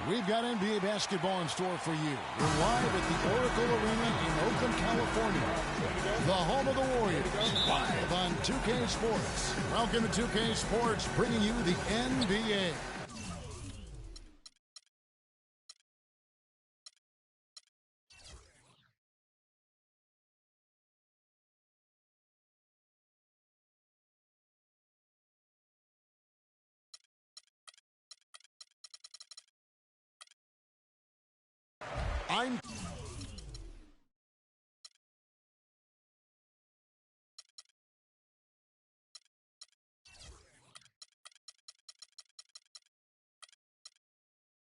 We've got NBA basketball in store for you. We're live at the Oracle Arena in Oakland, California. The home of the Warriors. Live on 2K Sports. Welcome to 2K Sports, bringing you the NBA. I'm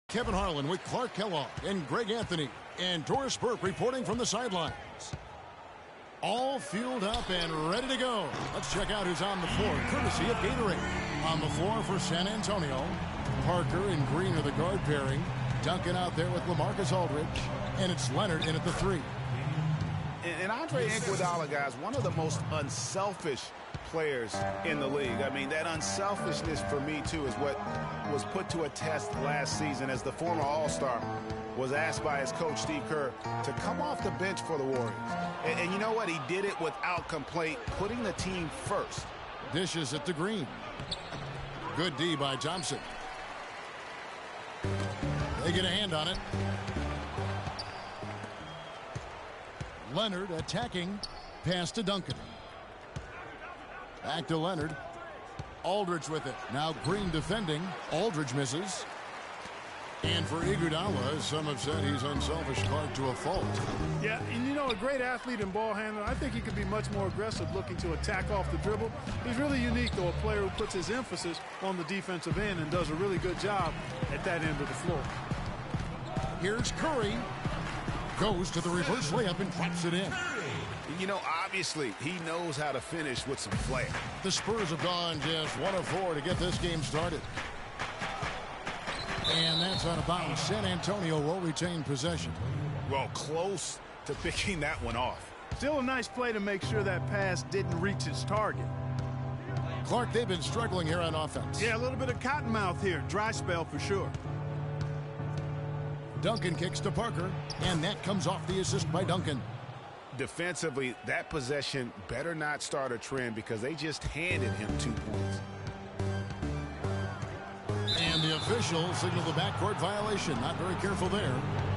Kevin Harlan with Clark Kellogg and Greg Anthony and Doris Burke reporting from the sidelines. All fueled up and ready to go. Let's check out who's on the floor, courtesy of Gatorade. On the floor for San Antonio, Parker and Green are the guard pairing. Duncan out there with LaMarcus Aldridge, and it's Leonard in at the three. And Andre Iguodala, guys, one of the most unselfish players in the league. I mean, that unselfishness for me, too, is what was put to a test last season as the former All-Star was asked by his coach, Steve Kerr, to come off the bench for the Warriors. And you know what? He did it without complaint, putting the team first. Dishes it to Green. Good D by Thompson. They get a hand on it. Leonard attacking. Pass to Duncan. Back to Leonard. Aldridge with it. Now Green defending. Aldridge misses. And for Iguodala, some have said he's unselfish, Clark, to a fault. Yeah, and you know, a great athlete and ball handler, I think he could be much more aggressive looking to attack off the dribble. He's really unique, though, a player who puts his emphasis on the defensive end and does a really good job at that end of the floor. Here's Curry. Goes to the reverse layup and drops it in. You know, obviously, he knows how to finish with some flair. The Spurs have gone just 1 of 4 to get this game started. And that's out of bounds. San Antonio will retain possession. Well, close to picking that one off. Still a nice play to make sure that pass didn't reach its target. Clark, they've been struggling here on offense. Yeah, a little bit of cottonmouth here. Dry spell for sure. Duncan kicks to Parker, and that comes off the assist by Duncan. Defensively, that possession better not start a trend because they just handed him 2 points. And the official signaled the backcourt violation. Not very careful there.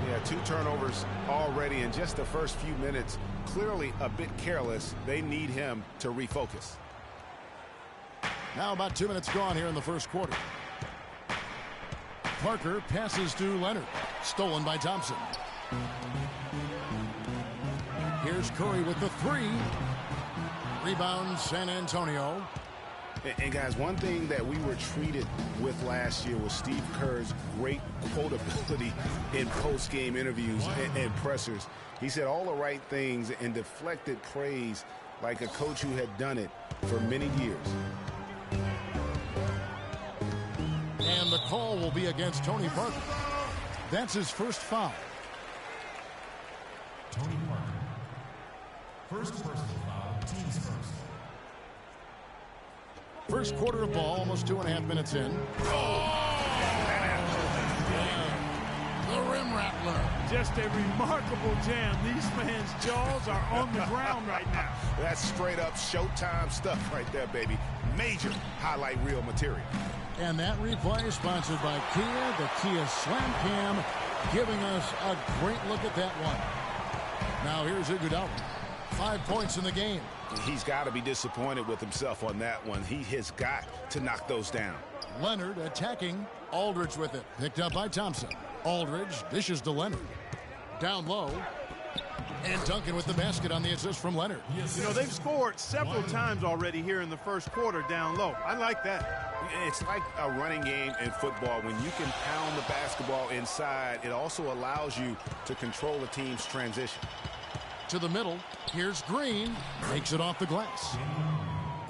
Yeah, 2 turnovers already in just the first few minutes. Clearly a bit careless. They need him to refocus. Now about 2 minutes gone here in the first quarter. Parker passes to Leonard. Stolen by Thompson. Here's Curry with the three. Rebound San Antonio. And guys, one thing that we were treated with last year was Steve Kerr's great quotability in post-game interviews and pressers. He said all the right things and deflected praise like a coach who had done it for many years. And the call will be against Tony Parker. That's his first foul. Tony Parker. First personal foul, team's first. First quarter of ball, almost 2.5 minutes in. The rim rattler. Just a remarkable jam. These fans' jaws are on the ground right now. That's straight up Showtime stuff right there, baby. Major highlight reel material. And that replay sponsored by Kia, the Kia Slam Cam, giving us a great look at that one. Now here's Iguodala. 5 points in the game. He's got to be disappointed with himself on that one. He has got to knock those down. Leonard attacking. Aldridge with it. Picked up by Thompson. Aldridge dishes to Leonard. Down low. And Duncan with the basket on the assist from Leonard. You know, they've scored several times already here in the first quarter down low. I like that. It's like a running game in football. When you can pound the basketball inside, it also allows you to control the team's transition. To the middle. Here's Green. Makes it off the glass.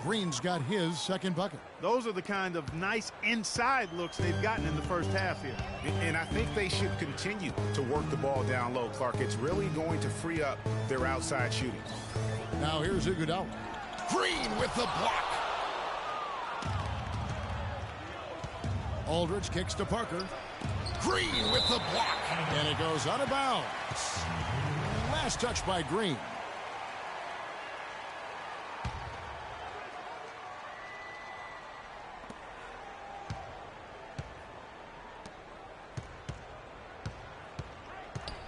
Green's got his second bucket. Those are the kind of nice inside looks they've gotten in the first half here. And I think they should continue to work the ball down low, Clark. It's really going to free up their outside shooting. Now here's Iguodala. Green with the block. Aldridge kicks to Parker. Green with the block. And it goes out of bounds. Last touch by Green.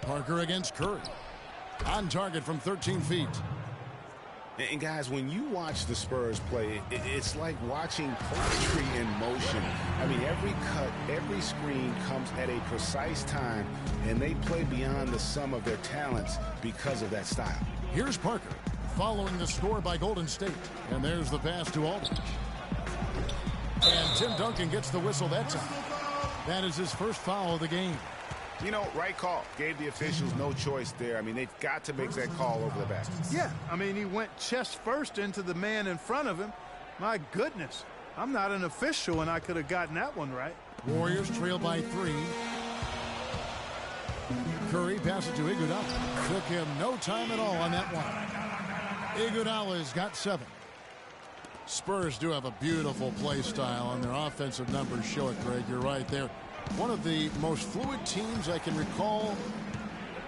Parker against Curry. On target from 13 feet. And guys, when you watch the Spurs play, it's like watching poetry in motion. I mean, every cut, every screen comes at a precise time, and they play beyond the sum of their talents because of that style. Here's Parker following the score by Golden State. And there's the pass to Aldridge. And Tim Duncan gets the whistle that time. That is his first foul of the game. You know, right call. Gave the officials no choice there. I mean, they've got to make that call over the back. Yeah, I mean, he went chest first into the man in front of him. My goodness, I'm not an official, and I could have gotten that one right. Warriors trail by 3. Curry passes to Iguodala. Took him no time at all on that one. Iguodala's got 7. Spurs do have a beautiful play style, and their offensive numbers show it, Greg. You're right there. One of the most fluid teams I can recall,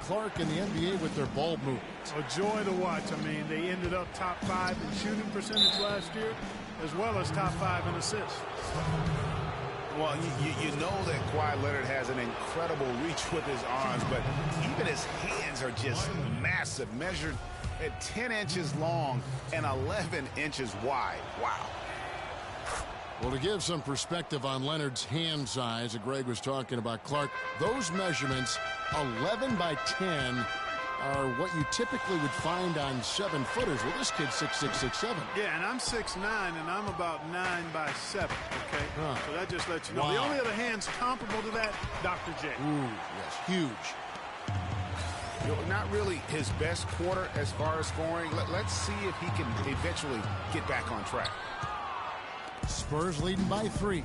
Clark, in the NBA with their ball movements. A joy to watch. I mean, they ended up top 5 in shooting percentage last year, as well as top 5 in assists. Well, you know that Kawhi Leonard has an incredible reach with his arms, but even his hands are just massive, measured at 10 inches long and 11 inches wide. Wow. Well, to give some perspective on Leonard's hand size that Greg was talking about, Clark, those measurements, 11 by 10, are what you typically would find on 7-footers. Well, this kid's 6'6", 6'7". Yeah, and I'm 6'9", and I'm about 9 by 7, okay? Huh. So that just lets you know. Wow. The only other hands comparable to that, Dr. J. Ooh, yes, huge. You know, not really his best quarter as far as scoring. Let's see if he can eventually get back on track. Spurs leading by 3.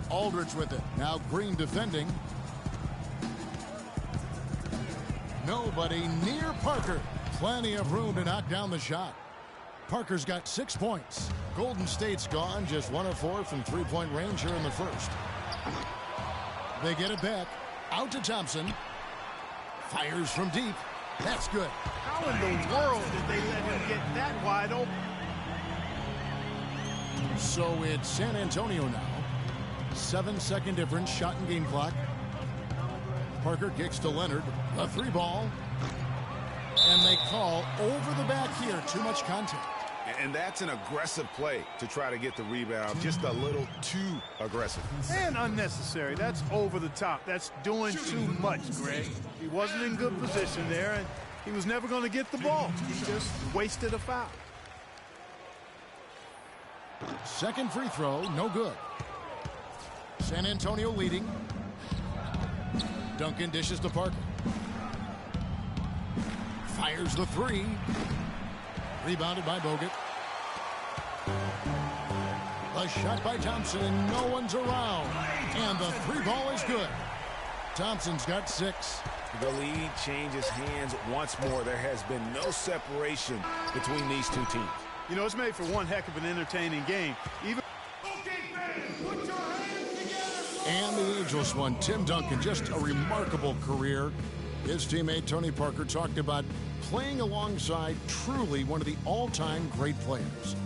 Aldridge with it. Now Green defending. Nobody near Parker. Plenty of room to knock down the shot. Parker's got 6 points. Golden State's gone just 1 of 4 from three-point range here in the first. They get it back. Out to Thompson. Fires from deep. That's good. How in the world did they let him get that wide open? So it's San Antonio now. 7-second difference, shot and game clock. Parker kicks to Leonard. A 3-ball. And they call over the back here. Too much contact. And that's an aggressive play to try to get the rebound. Just a little too aggressive. And unnecessary. That's over the top. That's doing too much, Greg. He wasn't in good position there, and he was never going to get the ball. He just wasted a foul. Second free throw, no good. San Antonio leading. Duncan dishes to Parker. Fires the 3. Rebounded by Bogut. A shot by Thompson, and no one's around. And the 3-ball is good. Thompson's got 6. The lead changes hands once more. There has been no separation between these two teams. You know, it's made for one heck of an entertaining game. And the ageless one, Tim Duncan, just a remarkable career. His teammate Tony Parker talked about playing alongside truly one of the all-time great players.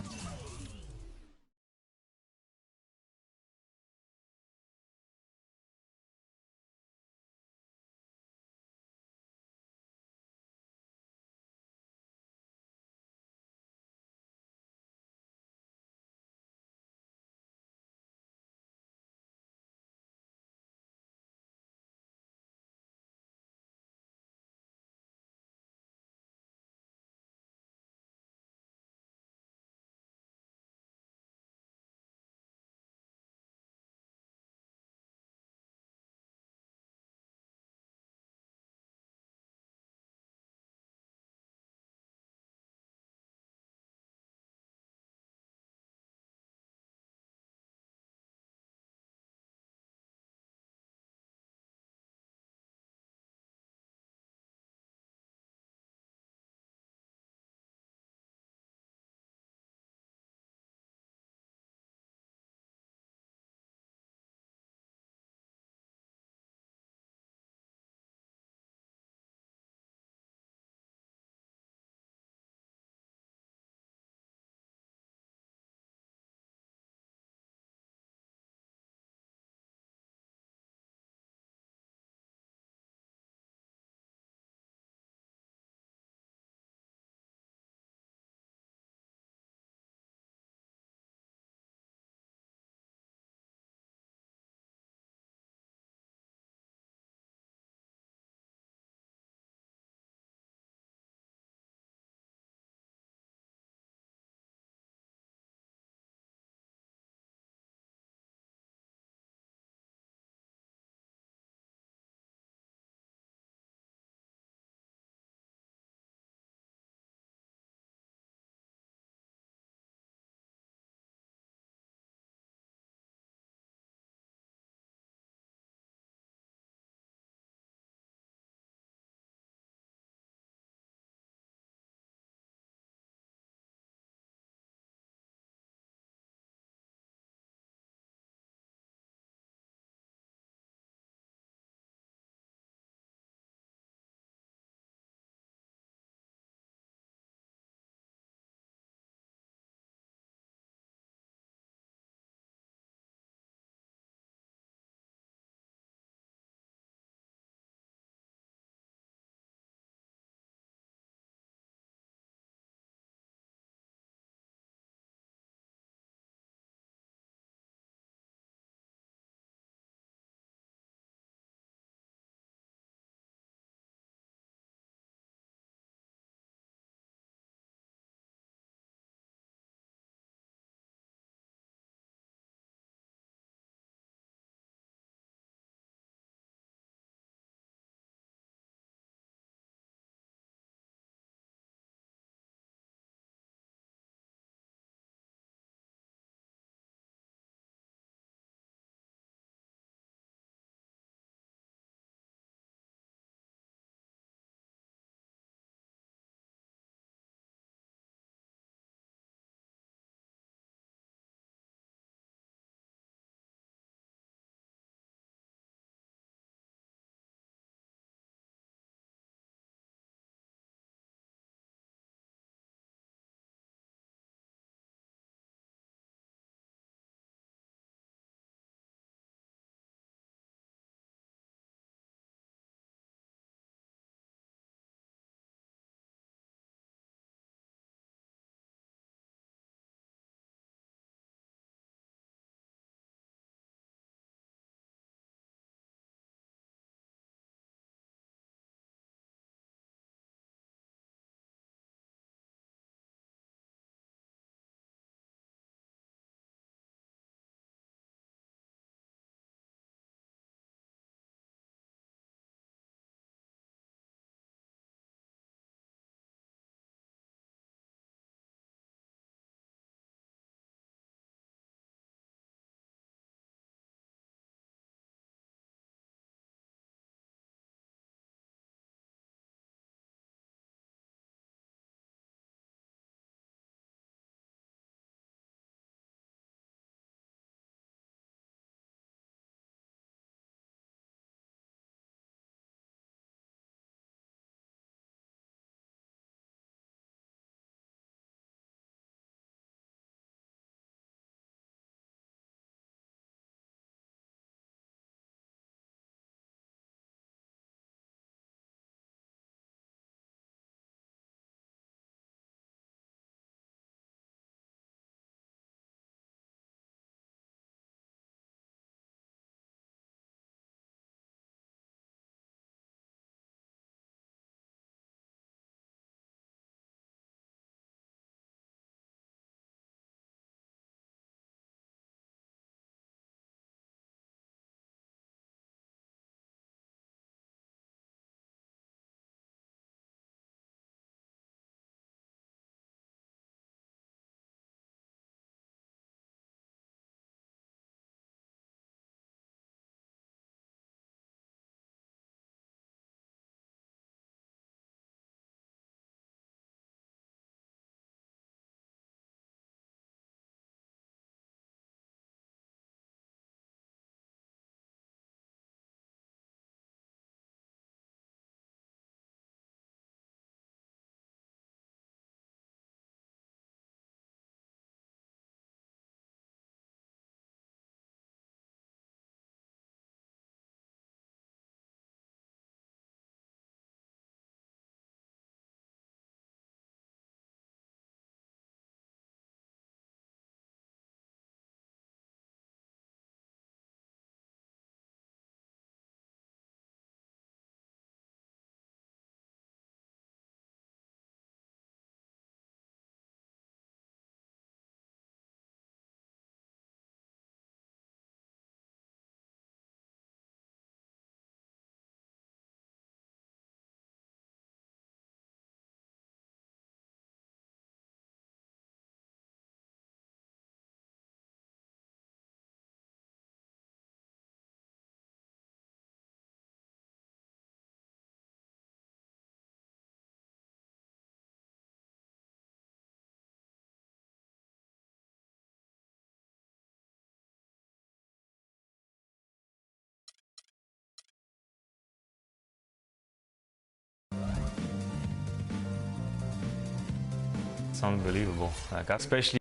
It's unbelievable. Like, especially.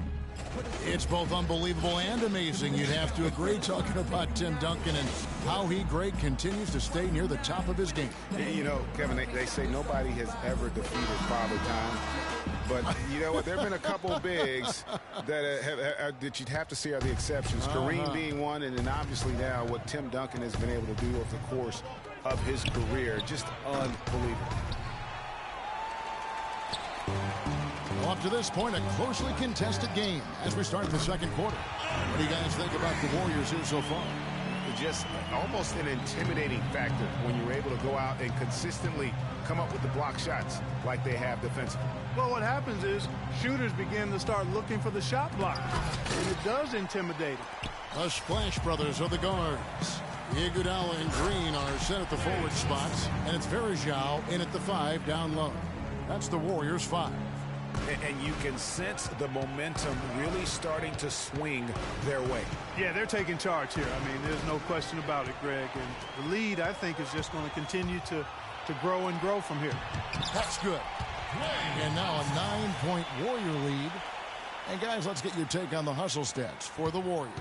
It's both unbelievable and amazing, you'd have to agree, talking about Tim Duncan and how he, Greg, continues to stay near the top of his game. You know, Kevin, they say nobody has ever defeated Father Time. But you know what? There have been a couple bigs that that you'd have to say are the exceptions. Kareem being one, and then obviously now what Tim Duncan has been able to do over the course of his career. Just unbelievable. Well, up to this point, a closely contested game as we start the second quarter. What do you guys think about the Warriors here so far? Just almost an intimidating factor when you're able to go out and consistently come up with the block shots like they have defensively. Well, what happens is shooters begin to start looking for the shot block, and it does intimidate them. The Splash Brothers are the guards. Iguodala and Green are set at the forward spots, and it's Varejao in at the 5 down low. That's the Warriors' 5. And you can sense the momentum really starting to swing their way. Yeah, they're taking charge here. I mean, there's no question about it, Greg. And the lead, I think, is just going to continue to grow and grow from here. That's good. And now a 9-point Warrior lead. And, guys, let's get your take on the hustle stats for the Warriors.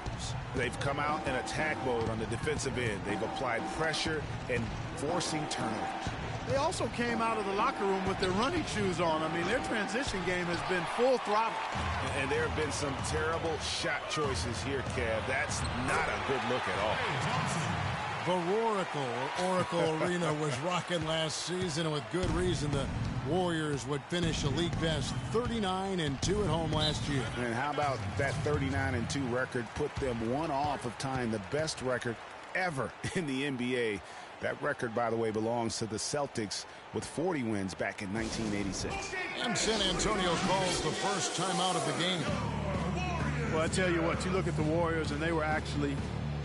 They've come out in attack mode on the defensive end. They've applied pressure and forcing turnovers. They also came out of the locker room with their running shoes on. I mean, their transition game has been full throttle. And there have been some terrible shot choices here, Kev. That's not a good look at all. The Oracle Arena was rocking last season, and with good reason. The Warriors would finish a league best 39-2 at home last year. And how about that 39-2 record put them one off of tying the best record ever in the NBA. That record, by the way, belongs to the Celtics with 40 wins back in 1986. And San Antonio calls the first time out of the game. Well, I tell you what, you look at the Warriors, and they were actually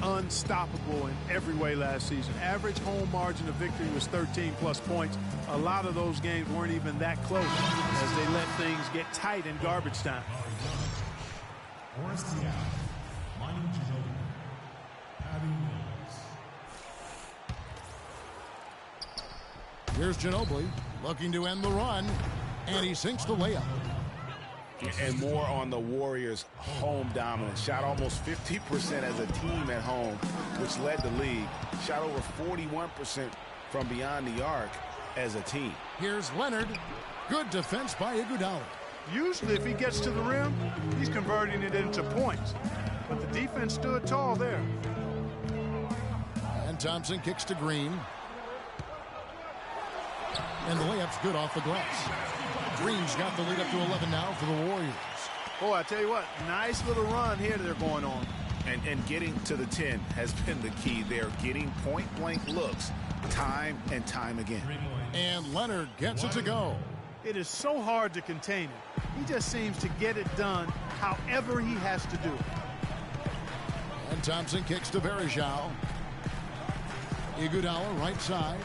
unstoppable in every way last season. Average home margin of victory was 13-plus points. A lot of those games weren't even that close as they let things get tight in garbage time. Boris Diaw, Manu Ginobili, Patty Mills. Here's Ginobili looking to end the run, and he sinks the layup. And more on the Warriors' home dominance. Shot almost 50% as a team at home, which led the league. Shot over 41% from beyond the arc as a team. Here's Leonard. Good defense by Iguodala. Usually if he gets to the rim, he's converting it into points. But the defense stood tall there. And Thompson kicks to Green. And the layup's good off the glass. Green's got the lead up to 11 now for the Warriors. Oh, I tell you what, nice little run here they're going on. And getting to the 10 has been the key. They're getting point-blank looks time and time again. And Leonard gets it to go. It is so hard to contain him. He just seems to get it done however he has to do it. And Thompson kicks to Varejao. Iguodala right side.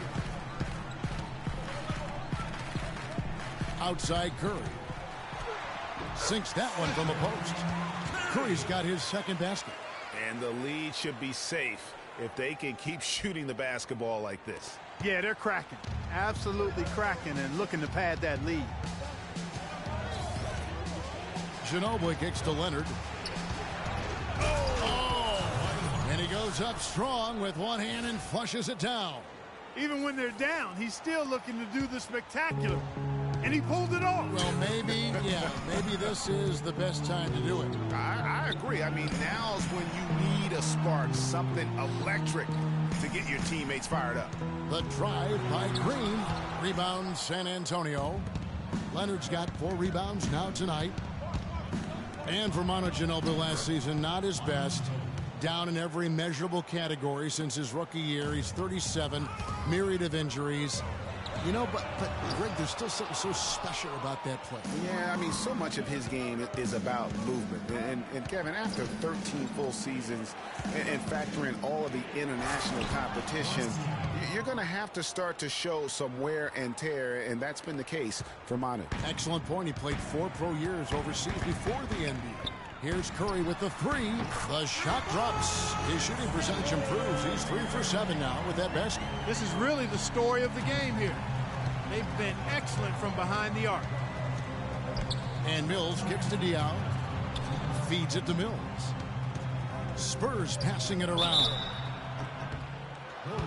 Outside Curry. Sinks that one from a post. Curry's got his second basket. And the lead should be safe if they can keep shooting the basketball like this. Yeah, they're cracking. Absolutely cracking and looking to pad that lead. Ginobili kicks to Leonard. Oh! And he goes up strong with one hand and flushes it down. Even when they're down, he's still looking to do the spectacular. And he pulled it off. Well, maybe this is the best time to do it. I agree. I mean, now's when you need a spark, something electric to get your teammates fired up. The drive by Green. Rebound San Antonio. Leonard's got 4 rebounds now tonight. And for Manu Ginobili last season, not his best. Down in every measurable category since his rookie year. He's 37, myriad of injuries. You know, but Greg, there's still something so special about that play. Yeah, I mean, so much of his game is about movement. And Kevin, after 13 full seasons and factor in all of the international competition, you're going to have to start to show some wear and tear, and that's been the case for Manu. Excellent point. He played 4 pro years overseas before the NBA. Here's Curry with the 3. The shot drops. His shooting percentage improves. He's 3 for 7 now with that basket. This is really the story of the game here. They've been excellent from behind the arc. And Mills kicks to Diaw. Feeds it to Mills. Spurs passing it around.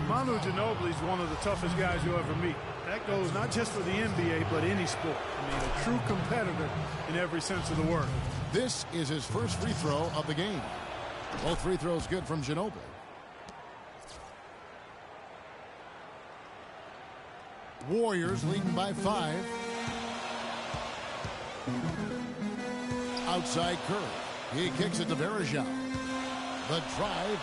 Manu Ginobili is one of the toughest guys you'll ever meet. That goes not just for the NBA, but any sport. I mean, a true competitor in every sense of the word. This is his first free throw of the game. Both free throws good from Ginobili. Warriors leading by 5. Outside Curry. He kicks it to Varejao. The drive.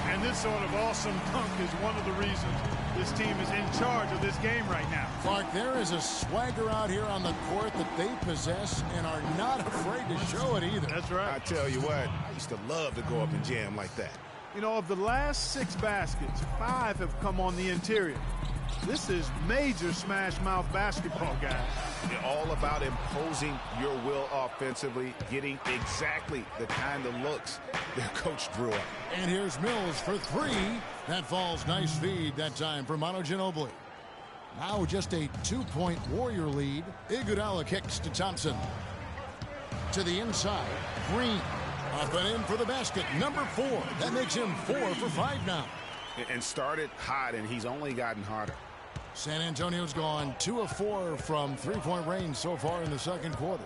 And this sort of awesome dunk is one of the reasons this team is in charge of this game right now. Clark, there is a swagger out here on the court that they possess and are not afraid to show it either. That's right. I tell you what, I used to love to go up and jam like that. You know, of the last 6 baskets, 5 have come on the interior. This is major smash mouth basketball, guys. They're all about imposing your will offensively, getting exactly the kind of looks their coach drew up. And here's Mills for 3. That falls. Nice feed that time for Manu Ginobili. Now just a 2-point Warrior lead. Iguodala kicks to Thompson. To the inside. Green. Up and in for the basket. Number 4. That makes him 4 for 5 now. And started hot, and he's only gotten hotter. San Antonio's gone 2 of 4 from 3-point range so far in the second quarter.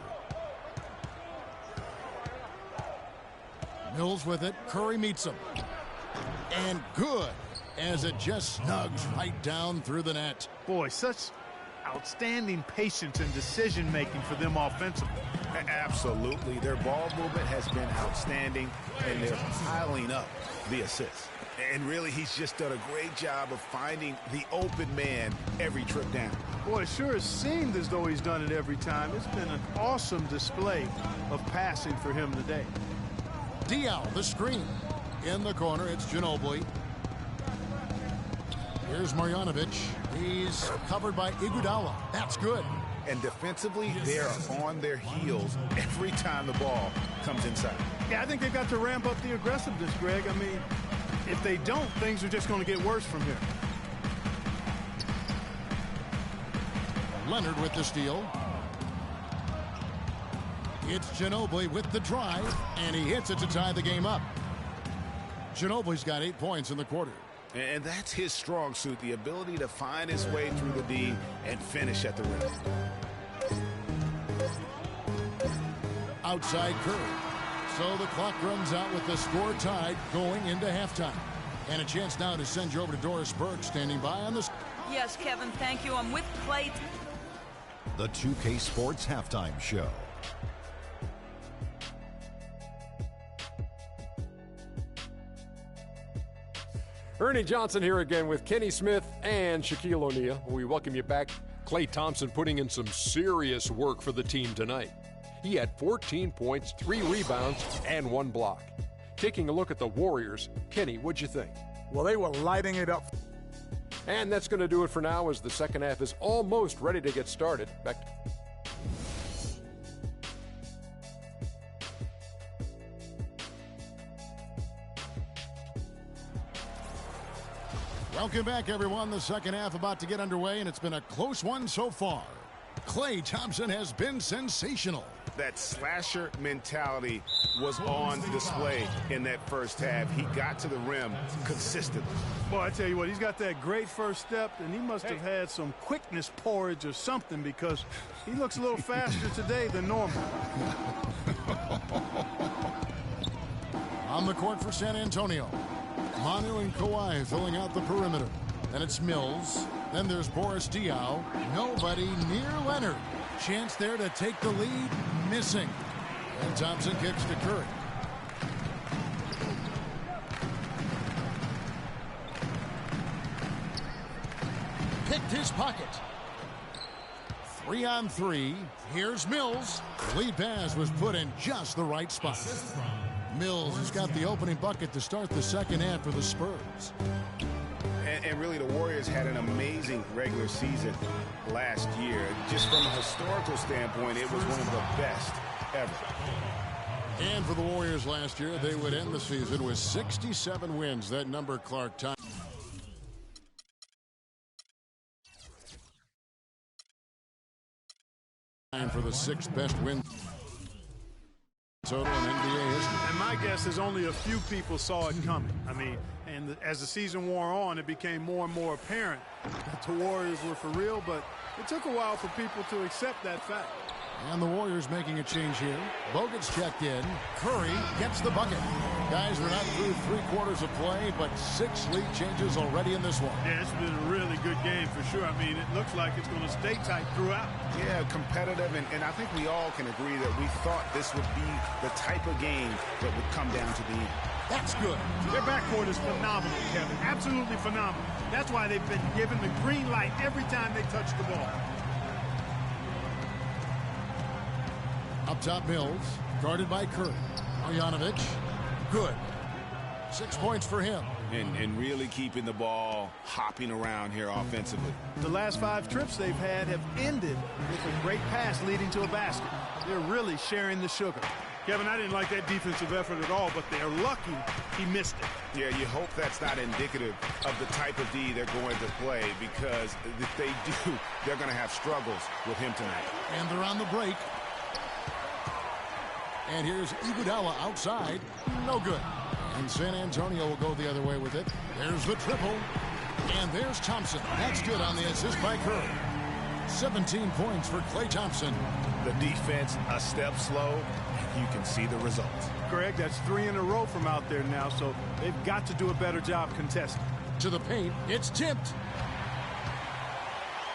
Mills with it. Curry meets him. And good, as it just snugs right down through the net. Boy, such outstanding patience and decision-making for them offensively. Absolutely. Their ball movement has been outstanding, and they're piling up the assists. And really, he's just done a great job of finding the open man every trip down. Boy, it sure has seemed as though he's done it every time. It's been an awesome display of passing for him today. Diaw, the screen. In the corner, it's Ginobili. Here's Marjanovic. He's covered by Iguodala. That's good. And defensively, they're on their heels every time the ball comes inside. Yeah, I think they've got to ramp up the aggressiveness, Greg. I mean, if they don't, things are just going to get worse from here. Leonard with the steal. It's Ginobili with the drive, and he hits it to tie the game up. Ginobili's got 8 points in the quarter. And that's his strong suit, the ability to find his way through the D and finish at the rim. Outside Curry. So the clock runs out with the score tied going into halftime. And a chance now to send you over to Doris Burke standing by on this. Yes, Kevin, thank you. I'm with Clay. The 2K Sports Halftime Show. Ernie Johnson here again with Kenny Smith and Shaquille O'Neal. We welcome you back. Klay Thompson putting in some serious work for the team tonight. He had 14 points, 3 rebounds, and 1 block. Taking a look at the Warriors, Kenny, what'd you think? Well, they were lighting it up. And that's going to do it for now as the second half is almost ready to get started. Back to Welcome back, everyone. The second half about to get underway, and it's been a close one so far. Klay Thompson has been sensational. That slasher mentality was on display in that first half. He got to the rim consistently. Boy, I tell you what, he's got that great first step, and he must have had some quickness porridge or something because he looks a little faster today than normal. On the court for San Antonio. Manu and Kawhi filling out the perimeter. Then it's Mills. Then there's Boris Diaw. Nobody near Leonard. Chance there to take the lead. Missing. And Thompson kicks to Curry. Picked his pocket. 3-on-3. Here's Mills. Lead pass was put in just the right spot. Mills has got the opening bucket to start the second half for the Spurs. And really, the Warriors had an amazing regular season last year. Just from a historical standpoint, it was one of the best ever. And for the Warriors last year, they would end the season with 67 wins. That number, Clark, time. For the 6th best win total in NBA history. And my guess is only a few people saw it coming. I mean, and as the season wore on, it became more and more apparent that the Warriors were for real, but it took a while for people to accept that fact. And the Warriors making a change here. Bogut's checked in. Curry gets the bucket. Guys, we're not through 3/4 of play, but 6 lead changes already in this one. Yeah, it's been a really good game for sure. I mean, it looks like it's going to stay tight throughout. Yeah, competitive, and I think we all can agree that we thought this would be the type of game that would come down to the end. That's good. Their backcourt is phenomenal, Kevin. Absolutely phenomenal. That's why they've been given the green light every time they touch the ball. Up top, Mills, guarded by Curry. Marjanovic, good. 6 points for him. And really keeping the ball hopping around here offensively. The last 5 trips they've had have ended with a great pass leading to a basket. They're really sharing the sugar. Kevin, I didn't like that defensive effort at all, but they're lucky he missed it. Yeah, you hope that's not indicative of the type of D they're going to play, because if they do, they're going to have struggles with him tonight. And they're on the break. And here's Iguodala outside. No good. And San Antonio will go the other way with it. There's the triple. And there's Thompson. That's good on the assist by Curry. 17 points for Klay Thompson. The defense a step slow, and you can see the results. Greg, that's 3 in a row from out there now, so they've got to do a better job contesting. To the paint, it's tipped.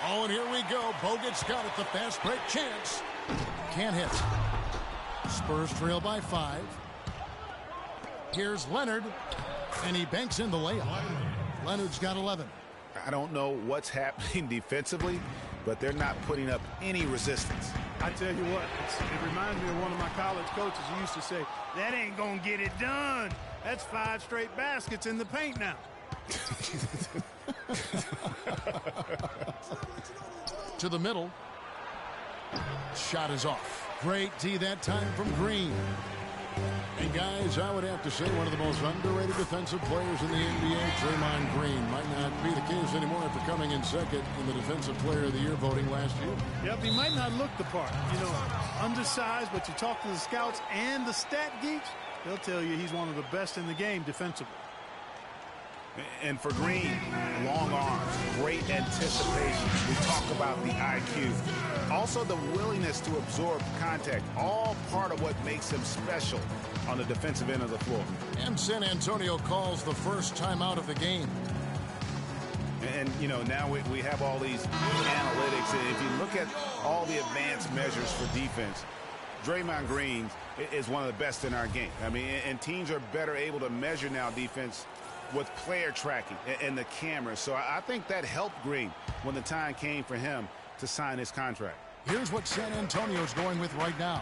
Oh, and here we go. Bogut's got it, the fast break chance. Can't hit. Spurs trail by 5. Here's Leonard, and he banks in the layup. Leonard's got 11. I don't know what's happening defensively, but they're not putting up any resistance. I tell you what, it reminds me of one of my college coaches who used to say, that ain't gonna get it done. That's 5 straight baskets in the paint now. To the middle. Shot is off. Great D that time from Green. And guys, I would have to say one of the most underrated defensive players in the NBA, Draymond Green. Might not be the case anymore after coming in second in the Defensive Player of the Year voting last year. Yep, he might not look the part. You know, undersized, but you talk to the scouts and the stat geeks, they'll tell you he's one of the best in the game defensively. And for Green, long arms, great anticipation. We talk about the IQ. Also the willingness to absorb contact, all part of what makes him special on the defensive end of the floor. And San Antonio calls the first timeout of the game. And, you know, now we have all these analytics. And if you look at all the advanced measures for defense, Draymond Green is one of the best in our game. I mean, and teams are better able to measure now defense with player tracking and the cameras. So I think that helped Green when the time came for him to sign his contract. Here's what San Antonio's going with right now.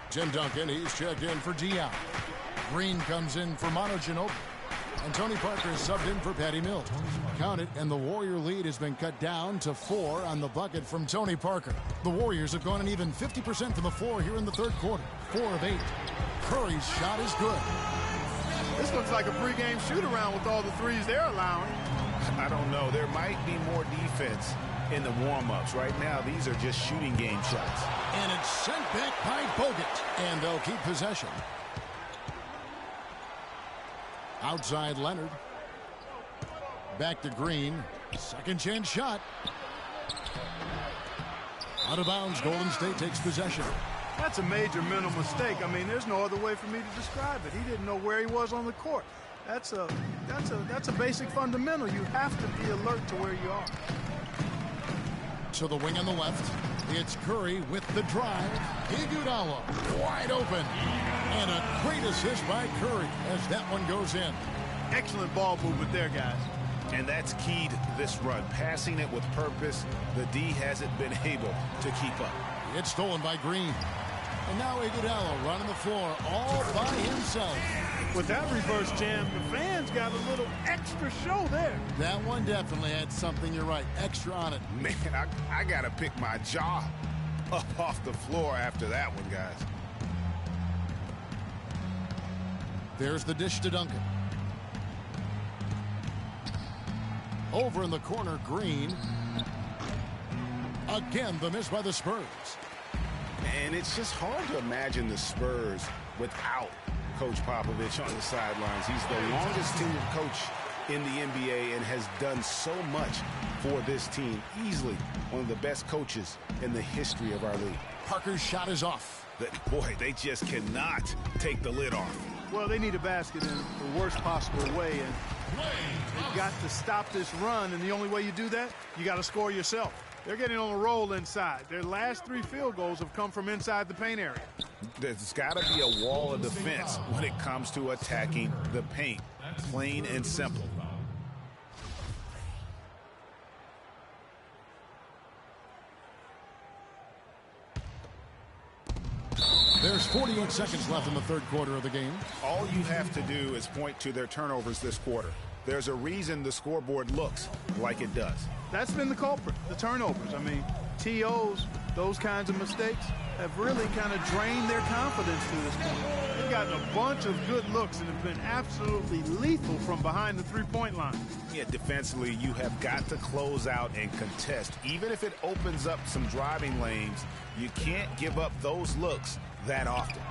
Tim Duncan, he's checked in for Diop. Green comes in for Manu Ginobili. And Tony Parker is subbed in for Patty Mills. Count it, and the Warrior lead has been cut down to 4 on the bucket from Tony Parker. The Warriors have gone an even 50% from the floor here in the third quarter. 4 of 8. Curry's shot is good. This looks like a pregame shoot-around with all the threes they're allowing. I don't know. There might be more defense in the warm-ups. Right now, these are just shooting game shots. And it's sent back by Bogut. And they'll keep possession. Outside Leonard. Back to Green. Second chance shot. Out of bounds. Golden State takes possession. That's a major mental mistake. I mean, there's no other way for me to describe it. He didn't know where he was on the court. That's a basic fundamental. You have to be alert to where you are. To the wing on the left. It's Curry with the drive. Iguodala wide open. And a great assist by Curry as that one goes in. Excellent ball movement there, guys. And that's key to this run. Passing it with purpose. The D hasn't been able to keep up. It's stolen by Green. And now Iguodala running the floor all by himself. With that reverse jam, the fans got a little extra show there. That one definitely had something, you're right, extra on it. Man, I got to pick my jaw up off the floor after that one, guys. There's the dish to Duncan. Over in the corner, Green. Again, the miss by the Spurs. And it's just hard to imagine the Spurs without Coach Popovich on the sidelines. He's the longest tenured coach in the NBA and has done so much for this team. Easily one of the best coaches in the history of our league. Parker's shot is off. Boy, they just cannot take the lid off. Well, they need a basket in the worst possible way, and they've got to stop this run, and the only way you do that, you got to score yourself. They're getting on a roll inside. Their last 3 field goals have come from inside the paint area. There's got to be a wall of defense when it comes to attacking the paint. Plain and simple. There's 48 seconds left in the third quarter of the game. All you have to do is point to their turnovers this quarter. There's a reason the scoreboard looks like it does. That's been the culprit, the turnovers. I mean, TOs, those kinds of mistakes, have really kind of drained their confidence to this point. They've gotten a bunch of good looks and have been absolutely lethal from behind the three-point line. Yeah, defensively, you have got to close out and contest. Even if it opens up some driving lanes, you can't give up those looks that often.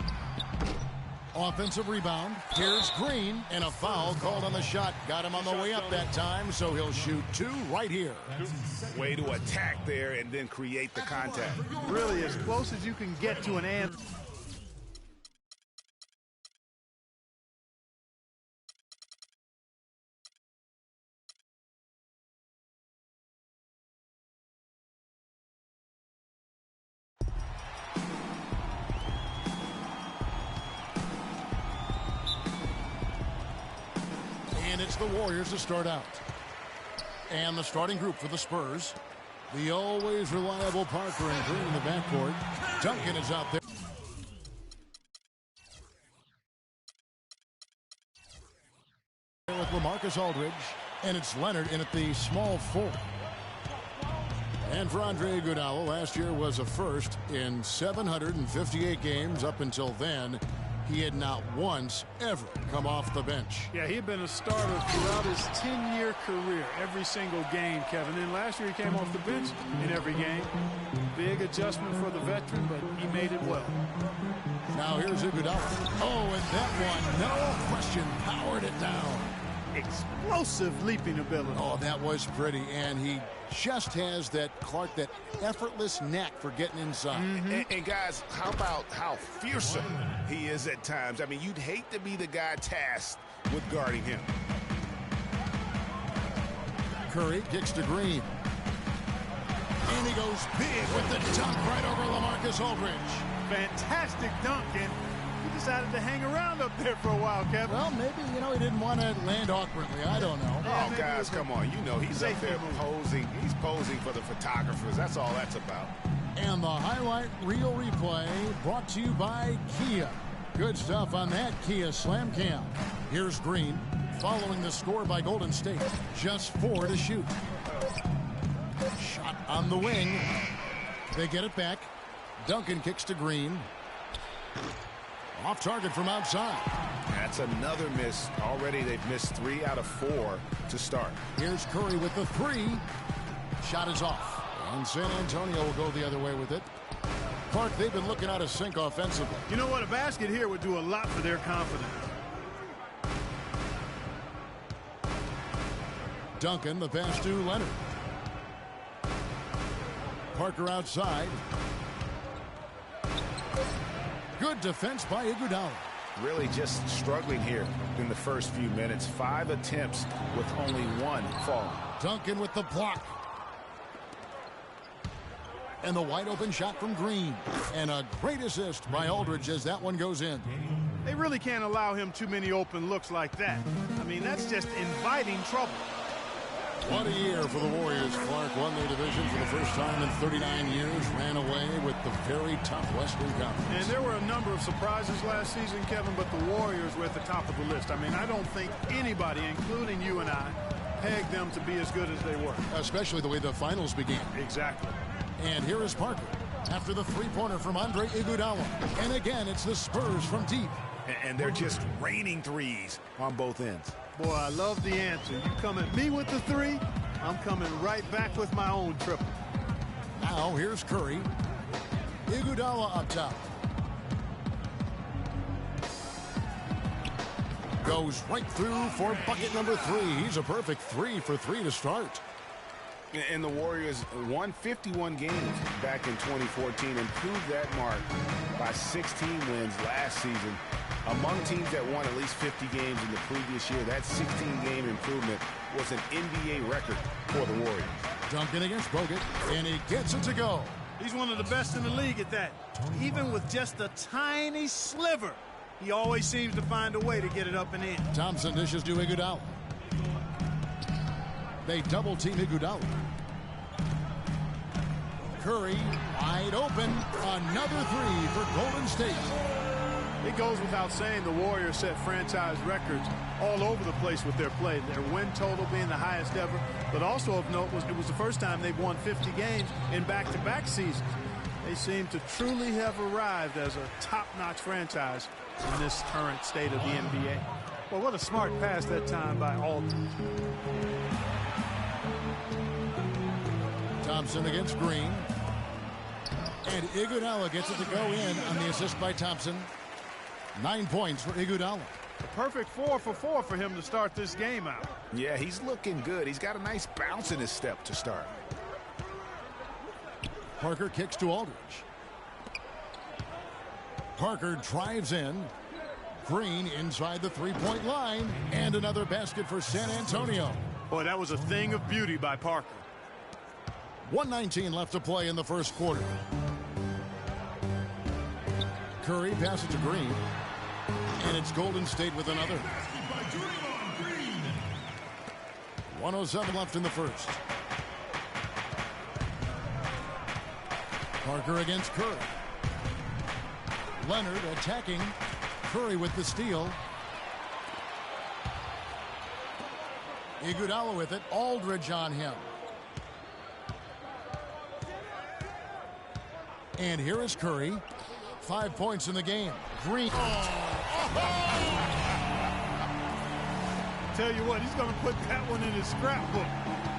Offensive rebound. Here's Green, and a foul called on the shot. Got him on the way up that time, so he'll shoot 2 right here. Way to attack there and then create the contact. Really as close as you can get to an and. And it's the Warriors to start out. And the starting group for the Spurs. The always reliable Parker and Green in the backcourt. Duncan is out there. With LaMarcus Aldridge. And it's Leonard in at the small 4. And for Andre Iguodala, last year was a first in 758 games. Up until then, he had not once ever come off the bench. Yeah, he had been a starter throughout his 10-year career, every single game, Kevin. And last year he came off the bench in every game. Big adjustment for the veteran, but he made it well. Now here's Iguodala. Oh, and that one, no question, powered it down. Explosive leaping ability. Oh, that was pretty. And he just has that, Clark, that effortless knack for getting inside. And guys, how about how fearsome he is at times? I mean, you'd hate to be the guy tasked with guarding him. Curry kicks to Green. And he goes big with the dunk right over LaMarcus Aldridge. Fantastic dunk, and he decided to hang around up there for a while, Kevin. Well, maybe, he didn't want to land awkwardly. I don't know. Oh, guys, come on. He's up there posing. He's posing for the photographers. That's all that's about. And the highlight reel replay brought to you by Kia. Good stuff on that Kia Slam Cam. Here's Green following the score by Golden State. Just 4 to shoot. Shot on the wing. They get it back. Duncan kicks to Green. Off target from outside. That's another miss. Already they've missed 3 out of 4 to start. Here's Curry with the 3. Shot is off. And San Antonio will go the other way with it. Clark, they've been looking out of sync offensively. You know what? A basket here would do a lot for their confidence. Duncan, the pass to Leonard. Parker outside. Good defense by Iguodala. Really just struggling here in the first few minutes. 5 attempts with only 1 fall. Duncan with the block. And the wide open shot from Green. And a great assist by Aldridge as that one goes in. They really can't allow him too many open looks like that. I mean, that's just inviting trouble. What a year for the Warriors. Clark won their division for the first time in 39 years, ran away with the very tough Western Conference. And there were a number of surprises last season, Kevin, but the Warriors were at the top of the list. I mean, I don't think anybody, including you and I, pegged them to be as good as they were. Especially the way the finals began. Exactly. And here is Parker after the three-pointer from Andre Iguodala. And again, it's the Spurs from deep. And they're just raining threes on both ends. Boy, I love the answer. You come at me with the 3, I'm coming right back with my own triple. Now here's Curry. Iguodala up top. Goes right through for bucket number 3. He's a perfect 3 for 3 to start. And the Warriors won 51 games back in 2014, improved that mark by 16 wins last season. Among teams that won at least 50 games in the previous year, that 16-game improvement was an NBA record for the Warriors. Duncan against Bogut, and he gets it to go. He's one of the best in the league at that. Even with just a tiny sliver, he always seems to find a way to get it up and in. Thompson dishes to Iguodala. They double-team Iguodala. Curry wide open. Another 3 for Golden State. It goes without saying the Warriors set franchise records all over the place with their play. Their win total being the highest ever, but also of note was it was the first time they've won 50 games in back-to-back seasons. They seem to truly have arrived as a top-notch franchise in this current state of the NBA. Well, what a smart pass that time by Aldridge. Thompson against Green. And Iguodala gets it to go in on the assist by Thompson. 9 points for Iguodala. A perfect 4 for 4 for him to start this game out. Yeah, he's looking good. He's got a nice bounce in his step to start. Parker kicks to Aldridge. Parker drives in. Green inside the three-point line. And another basket for San Antonio. Boy, that was a thing of beauty by Parker. 1:19 left to play in the first quarter. Curry passes to Green. And it's Golden State with another. 1:07 left in the first. Parker against Curry. Leonard attacking. Curry with the steal. Iguodala with it. Aldridge on him. And here is Curry. 5 points in the game. Green. Tell you what, he's going to put that one in his scrapbook.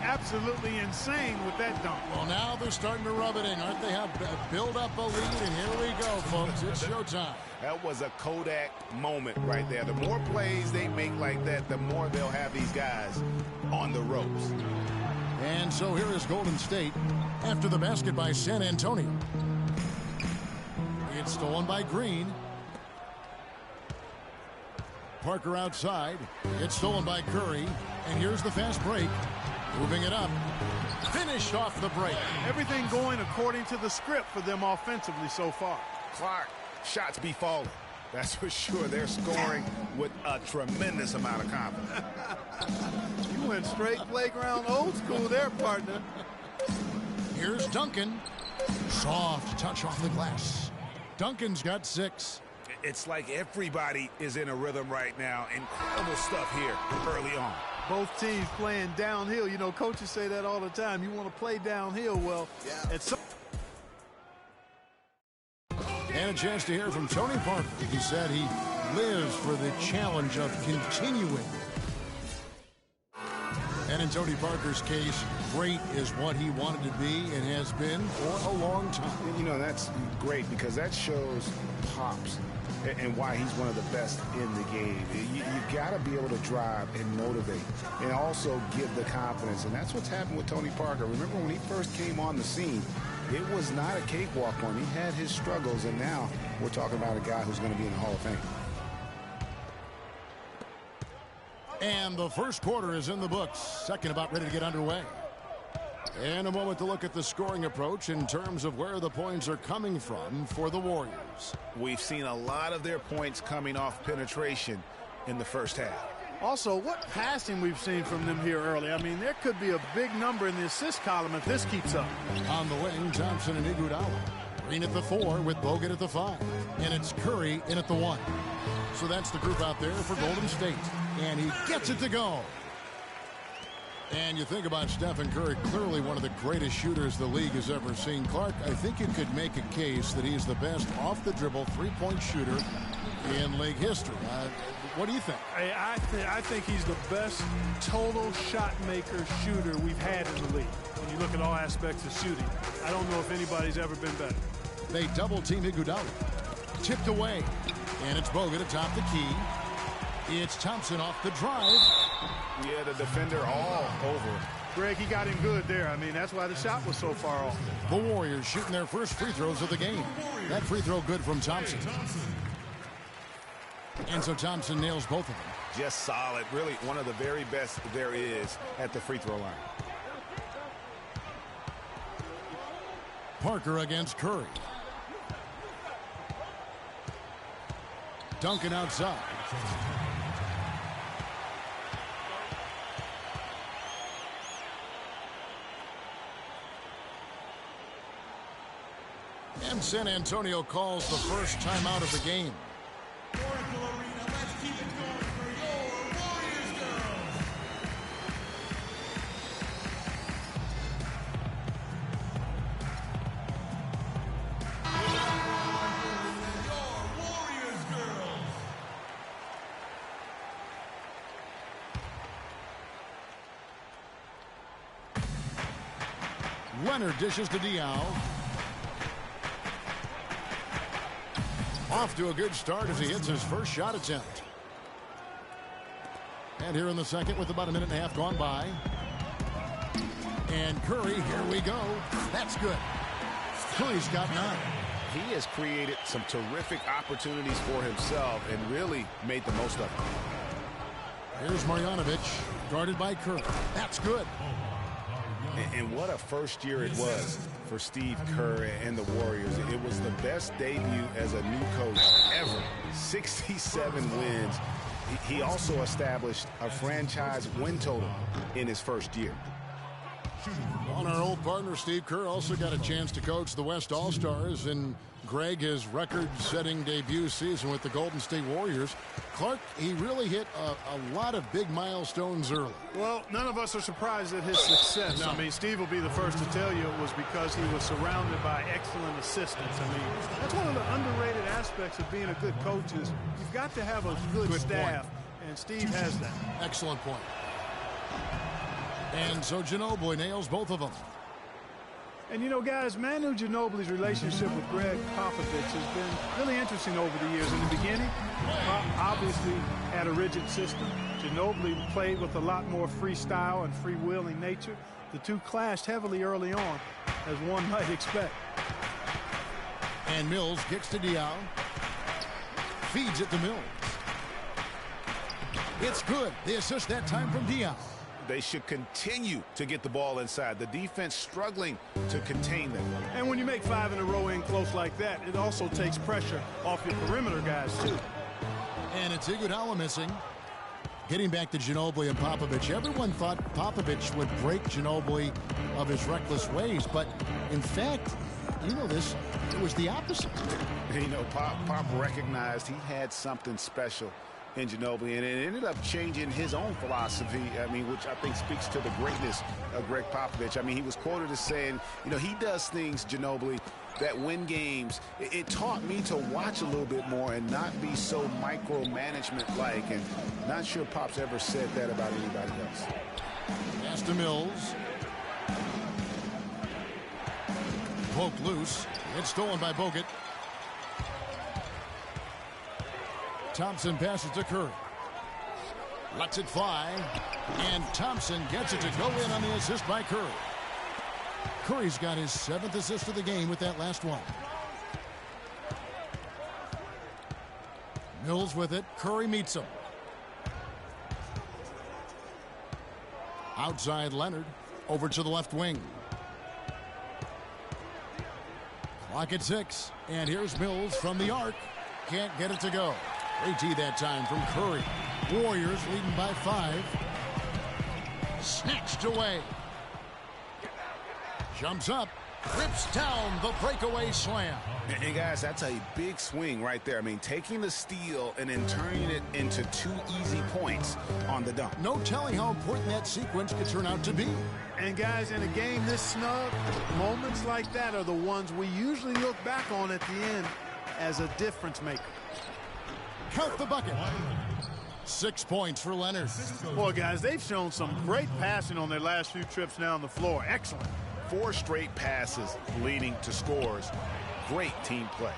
Absolutely insane with that dunk. Well, now they're starting to rub it in, aren't they? Have build up a lead, and here we go, folks. It's showtime. That was a Kodak moment right there. The more plays they make like that, the more they'll have these guys on the ropes. And so here is Golden State after the basket by San Antonio. It's stolen by Green. Parker outside. It's stolen by Curry. And here's the fast break. Moving it up. Finished off the break. Everything going according to the script for them offensively so far. Clark, shots be falling. That's for sure. They're scoring with a tremendous amount of confidence. You went straight playground old school there, partner. Here's Duncan. Soft touch off the glass. Duncan's got 6. It's like everybody is in a rhythm right now. Incredible stuff here early on. Both teams playing downhill. You know, coaches say that all the time. You want to play downhill. Well, at some... And a chance to hear from Tony Parker. He said he lives for the challenge of continuing. And in Tony Parker's case, great is what he wanted to be and has been for a long time. You know, that's great because that shows Pops and why he's one of the best in the game. You got to be able to drive and motivate and also give the confidence. And that's what's happened with Tony Parker. Remember when he first came on the scene, it was not a cakewalk for him. He had his struggles, and now we're talking about a guy who's going to be in the Hall of Fame. And the first quarter is in the books. Second about ready to get underway. And a moment to look at the scoring approach in terms of where the points are coming from for the Warriors. We've seen a lot of their points coming off penetration in the first half. Also, what passing we've seen from them here early. I mean, there could be a big number in the assist column if this keeps up. On the wing, Thompson and Iguodala. Green at the 4 with Bogut at the 5. And it's Curry in at the 1. So that's the group out there for Golden State. And he gets it to go. And you think about Stephen Curry, clearly one of the greatest shooters the league has ever seen. Clark, I think you could make a case that he's the best off-the-dribble three-point shooter in league history. What do you think? I think he's the best total shot maker shooter we've had in the league. When you look at all aspects of shooting, I don't know if anybody's ever been better. They double-team Iguodala. Tipped away. And it's Bogut atop the key. It's Thompson off the drive. Yeah, the defender all over. Greg, he got him good there. I mean, that's why the shot was so far off. The Warriors shooting their first free throws of the game. That free throw good from Thompson. And so Thompson nails both of them. Just solid. Really one of the very best there is at the free throw line. Parker against Curry. Duncan outside. And San Antonio calls the first timeout of the game. Oracle Arena, let's keep it going for your Warriors girls. Your Warriors girls. Leonard dishes to Diaw. Off to a good start as he hits his first shot attempt. And here in the second with about a minute and a half gone by. And Curry, here we go. That's good. Curry's got 9. He has created some terrific opportunities for himself and really made the most of it. Here's Marjanovic, guarded by Curry. That's good. And what a first year it was for Steve Kerr and the Warriors. It was the best debut as a new coach ever. 67 wins. He also established a franchise win total in his first year. On our old partner, Steve Kerr also got a chance to coach the West All-Stars, and Greg, his record-setting debut season with the Golden State Warriors. Clark, he really hit a lot of big milestones early. Well, none of us are surprised at his success. No. I mean, Steve will be the first to tell you it was because he was surrounded by excellent assistants. I mean, that's one of the underrated aspects of being a good coach is you've got to have a good staff, and Steve has that. Excellent point. And so Ginobili nails both of them. And, you know, guys, Manu Ginobili's relationship with Greg Popovich has been really interesting over the years. In the beginning, Pop obviously had a rigid system. Ginobili played with a lot more freestyle and free-wheeling nature. The two clashed heavily early on, as one might expect. And Mills kicks to Diaw. Feeds it to Mills. It's good. The assist that time from Diaw. They should continue to get the ball inside. The defense struggling to contain them. And when you make 5 in a row in close like that, it also takes pressure off your perimeter guys, too. And it's Iguodala missing. Getting back to Ginobili and Popovich, everyone thought Popovich would break Ginobili of his reckless ways, but in fact, you know this, it was the opposite. You know, Pop recognized he had something special in Ginobili, and it ended up changing his own philosophy, I mean, which I think speaks to the greatness of Greg Popovich. I mean, he was quoted as saying, you know, he does things, Ginobili, that win games. It taught me to watch a little bit more and not be so micromanagement-like, and not sure Pop's ever said that about anybody else. Pass to Mills. Poke loose. It's stolen by Bogut. Thompson passes to Curry. Lets it fly. And Thompson gets it to go in on the assist by Curry. Curry's got his 7th assist of the game with that last one. Mills with it. Curry meets him. Outside Leonard. Over to the left wing. Clock at 6. And here's Mills from the arc. Can't get it to go. AT that time from Curry. Warriors leading by 5. Snatched away. Jumps up. Rips down the breakaway slam. And guys, that's a big swing right there. I mean, taking the steal and then turning it into 2 easy points on the dunk. No telling how important that sequence could turn out to be. And guys, in a game this snug, moments like that are the ones we usually look back on at the end as a difference maker. Count the bucket. 6 points for Leonard. Boy, guys, they've shown some great passing on their last few trips down the floor. Excellent. 4 straight passes leading to scores great team play.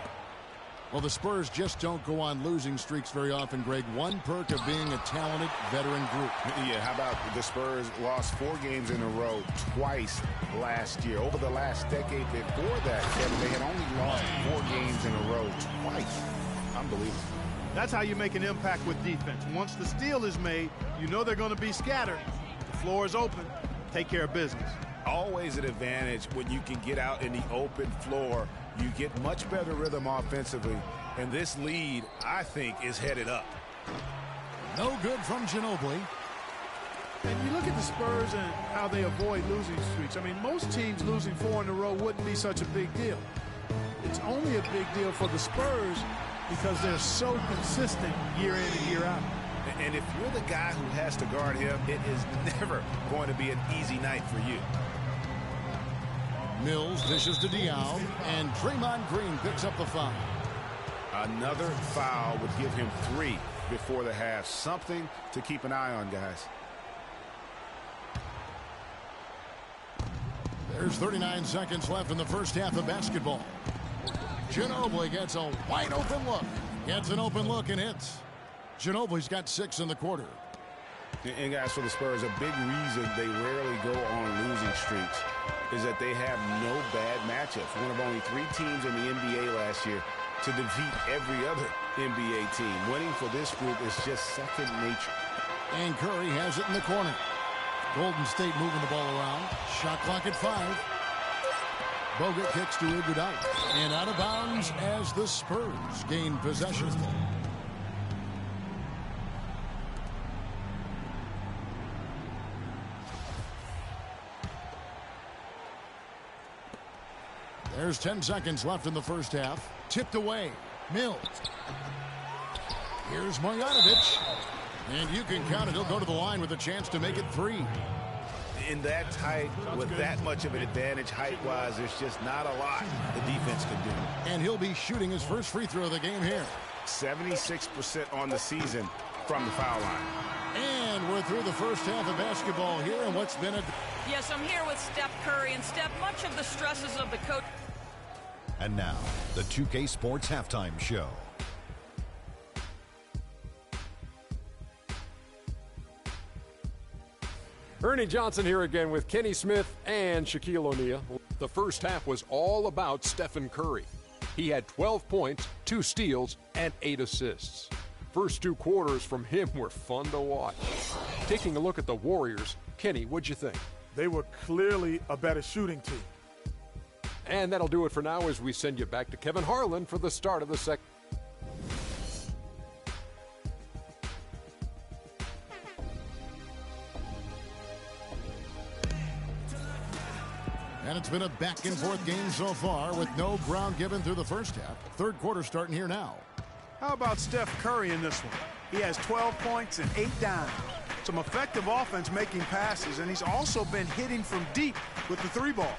Well, the Spurs just don't go on losing streaks very often, Greg. One perk of being a talented veteran group. Yeah, how about the Spurs lost 4 games in a row twice last year. Over the last decade before that, Kevin, they had only lost 4 games in a row twice. Unbelievable. That's how you make an impact with defense. Once the steal is made, you know they're going to be scattered. The floor is open. Take care of business. Always an advantage when you can get out in the open floor. You get much better rhythm offensively, and this lead, I think, is headed up. No good from Ginobili. And you look at the Spurs and how they avoid losing streaks. I mean, most teams losing 4 in a row wouldn't be such a big deal. It's only a big deal for the Spurs because they're so consistent year in and year out. And if you're the guy who has to guard him, it is never going to be an easy night for you. Mills dishes to Diaw, and Draymond Green picks up the foul. Another foul would give him 3 before the half. Something to keep an eye on, guys. There's 39 seconds left in the first half of basketball. Ginobili gets a wide open look. Gets an open look and hits. Ginobili's got 6 in the quarter. And guys, for the Spurs, a big reason they rarely go on losing streaks is that they have no bad matchups. One of only 3 teams in the NBA last year to defeat every other NBA team. Winning for this group is just second nature. And Curry has it in the corner. Golden State moving the ball around. Shot clock at 5. Bogut kicks to Iguodala. And out of bounds as the Spurs gain possession. There's 10 seconds left in the first half. Tipped away. Mills. Here's Marjanovic. And you can count it. He'll go to the line with a chance to make it 3. In that tight, with that much of an advantage height-wise, there's just not a lot the defense can do. And he'll be shooting his first free throw of the game here. 76% on the season from the foul line. And we're through the first half of basketball here, and what's been a... Yes, I'm here with Steph Curry, and Steph, much of the stresses of the coach... And now, the 2K Sports Halftime Show. Ernie Johnson here again with Kenny Smith and Shaquille O'Neal. The first half was all about Stephen Curry. He had 12 points, 2 steals, and 8 assists. First 2 quarters from him were fun to watch. Taking a look at the Warriors, Kenny, what'd you think? They were clearly a better shooting team. And that'll do it for now as we send you back to Kevin Harlan for the start of the second. And it's been a back-and-forth game so far with no ground given through the first half. Third quarter starting here now. How about Steph Curry in this one? He has 12 points and 8 dimes. Some effective offense making passes, and he's also been hitting from deep with the 3-ball.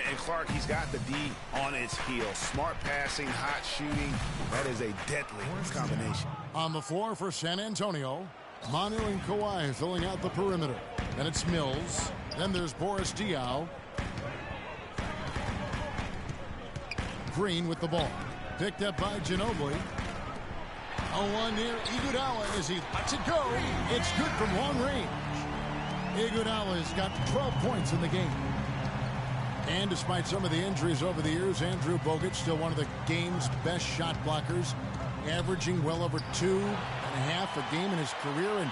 And Clark, he's got the D on his heels. Smart passing, hot shooting. That is a deadly combination. On the floor for San Antonio, Manu and Kawhi filling out the perimeter. Then it's Mills. Then there's Boris Diaw. Green with the ball. Picked up by Ginobili. A one near Iguodala as he lets it go. It's good from long range. Iguodala's got 12 points in the game. And despite some of the injuries over the years, Andrew Bogut still one of the game's best shot blockers, averaging well over 2.5 a game in his career. And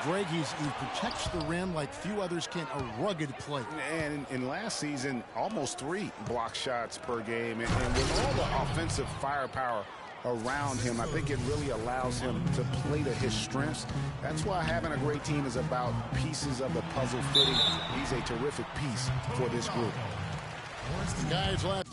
Greg, he protects the rim like few others can. A rugged play. And in last season, almost 3 block shots per game. And with all the offensive firepower around him, I think it really allows him to play to his strengths. That's why having a great team is about pieces of the puzzle fitting. He's a terrific piece for this group. Guys, left.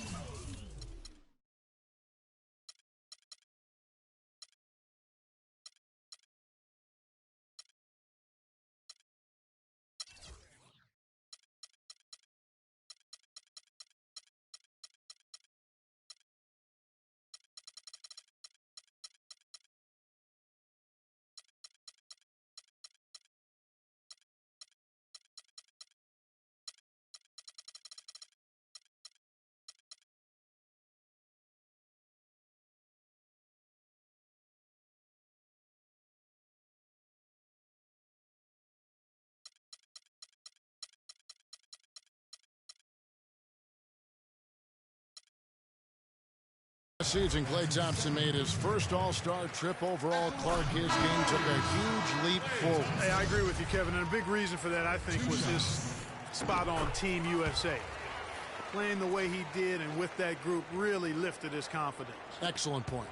season, Klay Thompson made his first All-Star trip overall. Clark, his game took a huge leap forward. Hey, I agree with you, Kevin. And a big reason for that, I think, was his spot on Team USA. Playing the way he did and with that group really lifted his confidence. Excellent point.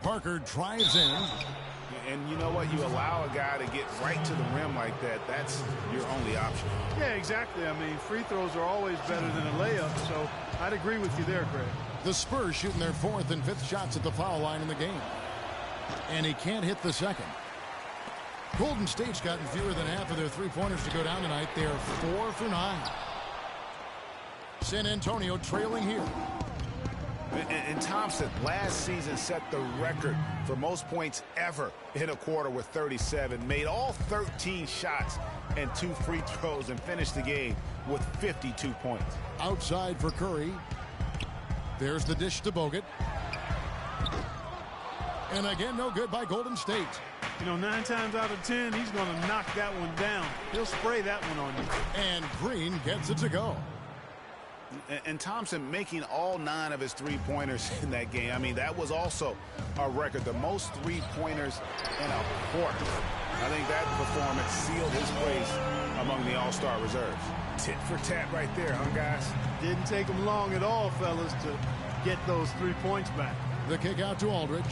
Parker drives in. And you know what? You allow a guy to get right to the rim like that. That's your only option. Yeah, exactly. I mean, free throws are always better than a layup, so I'd agree with you there, Greg. The Spurs shooting their 4th and 5th shots at the foul line in the game. And he can't hit the second. Golden State's gotten fewer than half of their three-pointers to go down tonight. They are 4 for 9. San Antonio trailing here. And Thompson last season set the record for most points ever in a quarter with 37. Made all 13 shots and 2 free throws and finished the game with 52 points. Outside for Curry. There's the dish to Bogut. And again, no good by Golden State. You know, 9 times out of 10, he's going to knock that one down. He'll spray that one on you. And Green gets it to go. And Thompson making all 9 of his three-pointers in that game. I mean, that was also a record. The most three-pointers in a quarter. I think that performance sealed his place among the All-Star reserves. Tit for tat right there, huh, guys? Didn't take him long at all, fellas, to get those 3 points back. The kick out to Aldridge.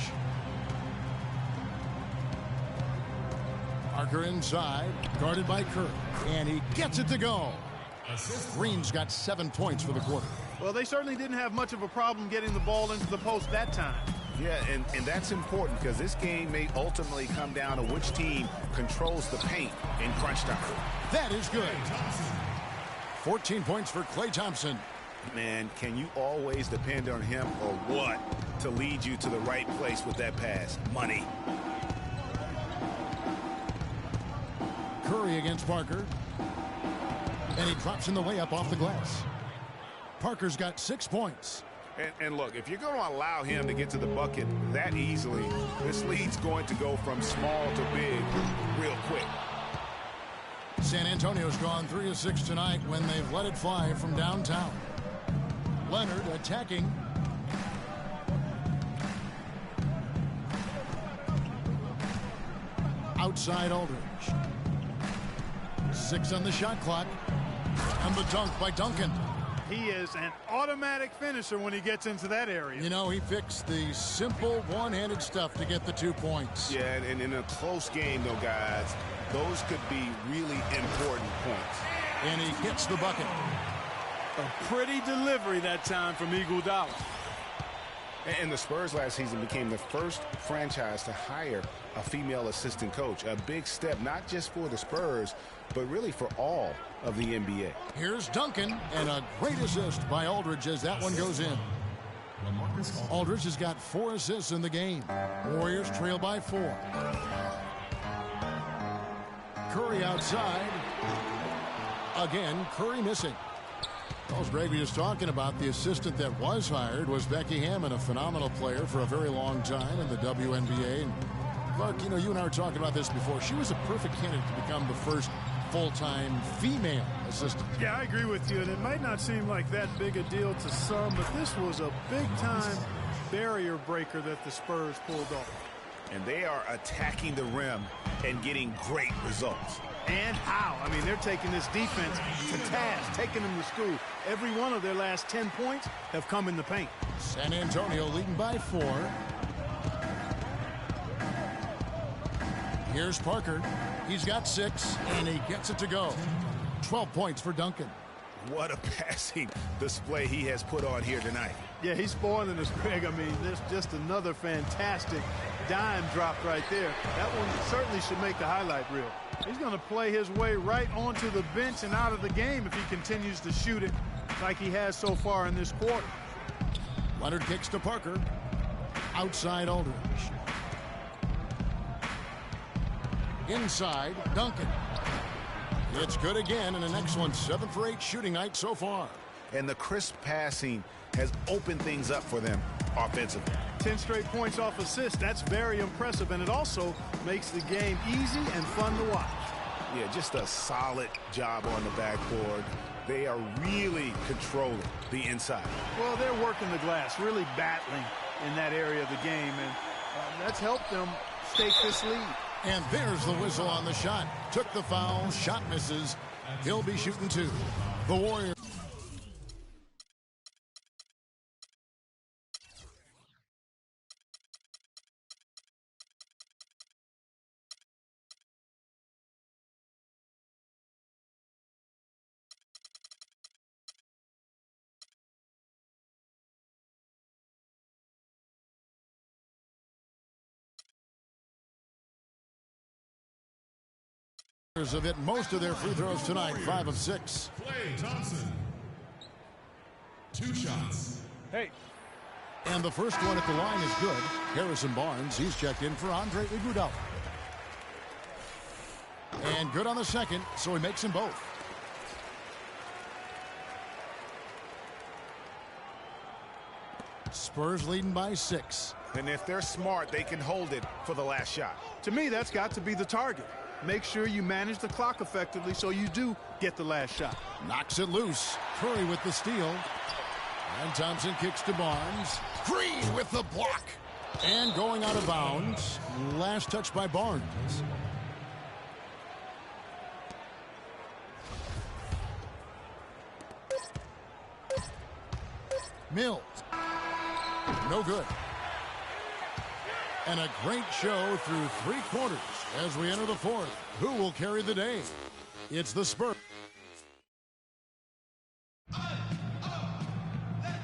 Parker inside, guarded by Curry. And he gets it to go. Green's got 7 points for the quarter. Well, they certainly didn't have much of a problem getting the ball into the post that time. Yeah, and that's important because this game may ultimately come down to which team controls the paint in crunch time. That is good. 14 points for Klay Thompson. Man, can you always depend on him or what to lead you to the right place with that pass? Money. Curry against Parker. And he drops in the layup off the glass. Parker's got 6 points. And look, if you're going to allow him to get to the bucket that easily, this lead's going to go from small to big real quick. San Antonio's gone 3 of 6 tonight when they've let it fly from downtown. Leonard attacking. Outside Aldridge. 6 on the shot clock. And the dunk by Duncan. He is an automatic finisher when he gets into that area. You know, he picks the simple one-handed stuff to get the 2 points. Yeah, and in a close game, though, guys, those could be really important points. And he gets the bucket. A pretty delivery that time from Iguodala. And the Spurs last season became the first franchise to hire a female assistant coach. A big step, not just for the Spurs, but really for all of the NBA. Here's Duncan, and a great assist by Aldridge as that one goes in. Aldridge has got 4 assists in the game. Warriors trail by 4. Curry outside. Again, Curry missing. As Greg was talking about, the assistant that was hired was Becky Hammon, a phenomenal player for a very long time in the WNBA. And Clark, you know, you and I were talking about this before. She was a perfect candidate to become the first full-time female assistant. Yeah, I agree with you, and it might not seem like that big a deal to some, but this was a big-time barrier breaker that the Spurs pulled off. And they are attacking the rim and getting great results. And how? I mean, they're taking this defense to task, taking them to school. Every one of their last 10 points have come in the paint. San Antonio leading by 4. Here's Parker. He's got 6, and he gets it to go. 12 points for Duncan. What a passing display he has put on here tonight. Yeah, he's spoiling us, Greg. I mean, there's just another fantastic dime drop right there. That one certainly should make the highlight reel. He's going to play his way right onto the bench and out of the game if he continues to shoot it like he has so far in this quarter. Leonard kicks to Parker. Outside Aldridge. Inside Duncan. It's good again, and an excellent 7 for 8 shooting night so far. And the crisp passing has opened things up for them offensively. 10 straight points off assists. That's very impressive, and it also makes the game easy and fun to watch. Yeah, just a solid job on the backboard. they are really controlling the inside. Well, they're working the glass, really battling in that area of the game, and that's helped them stake this lead. And there's the whistle on the shot. Took the foul, shot misses. He'll be shooting 2. The Warriors. Have hit most of their free throws tonight, 5 of 6. Klay Thompson. 2 shots. Hey. And the first one at the line is good. Harrison Barnes, he's checked in for Andre Iguodala. And good on the second, so he makes them both. Spurs leading by 6. And if they're smart, they can hold it for the last shot. To me, that's got to be the target. Make sure you manage the clock effectively so you do get the last shot. Knocks it loose. Curry with the steal. And Thompson kicks to Barnes. Green with the block. And going out of bounds. Last touch by Barnes. Mills. No good. And a great show through 3 quarters as we enter the 4th. Who will carry the day? It's the Spurs.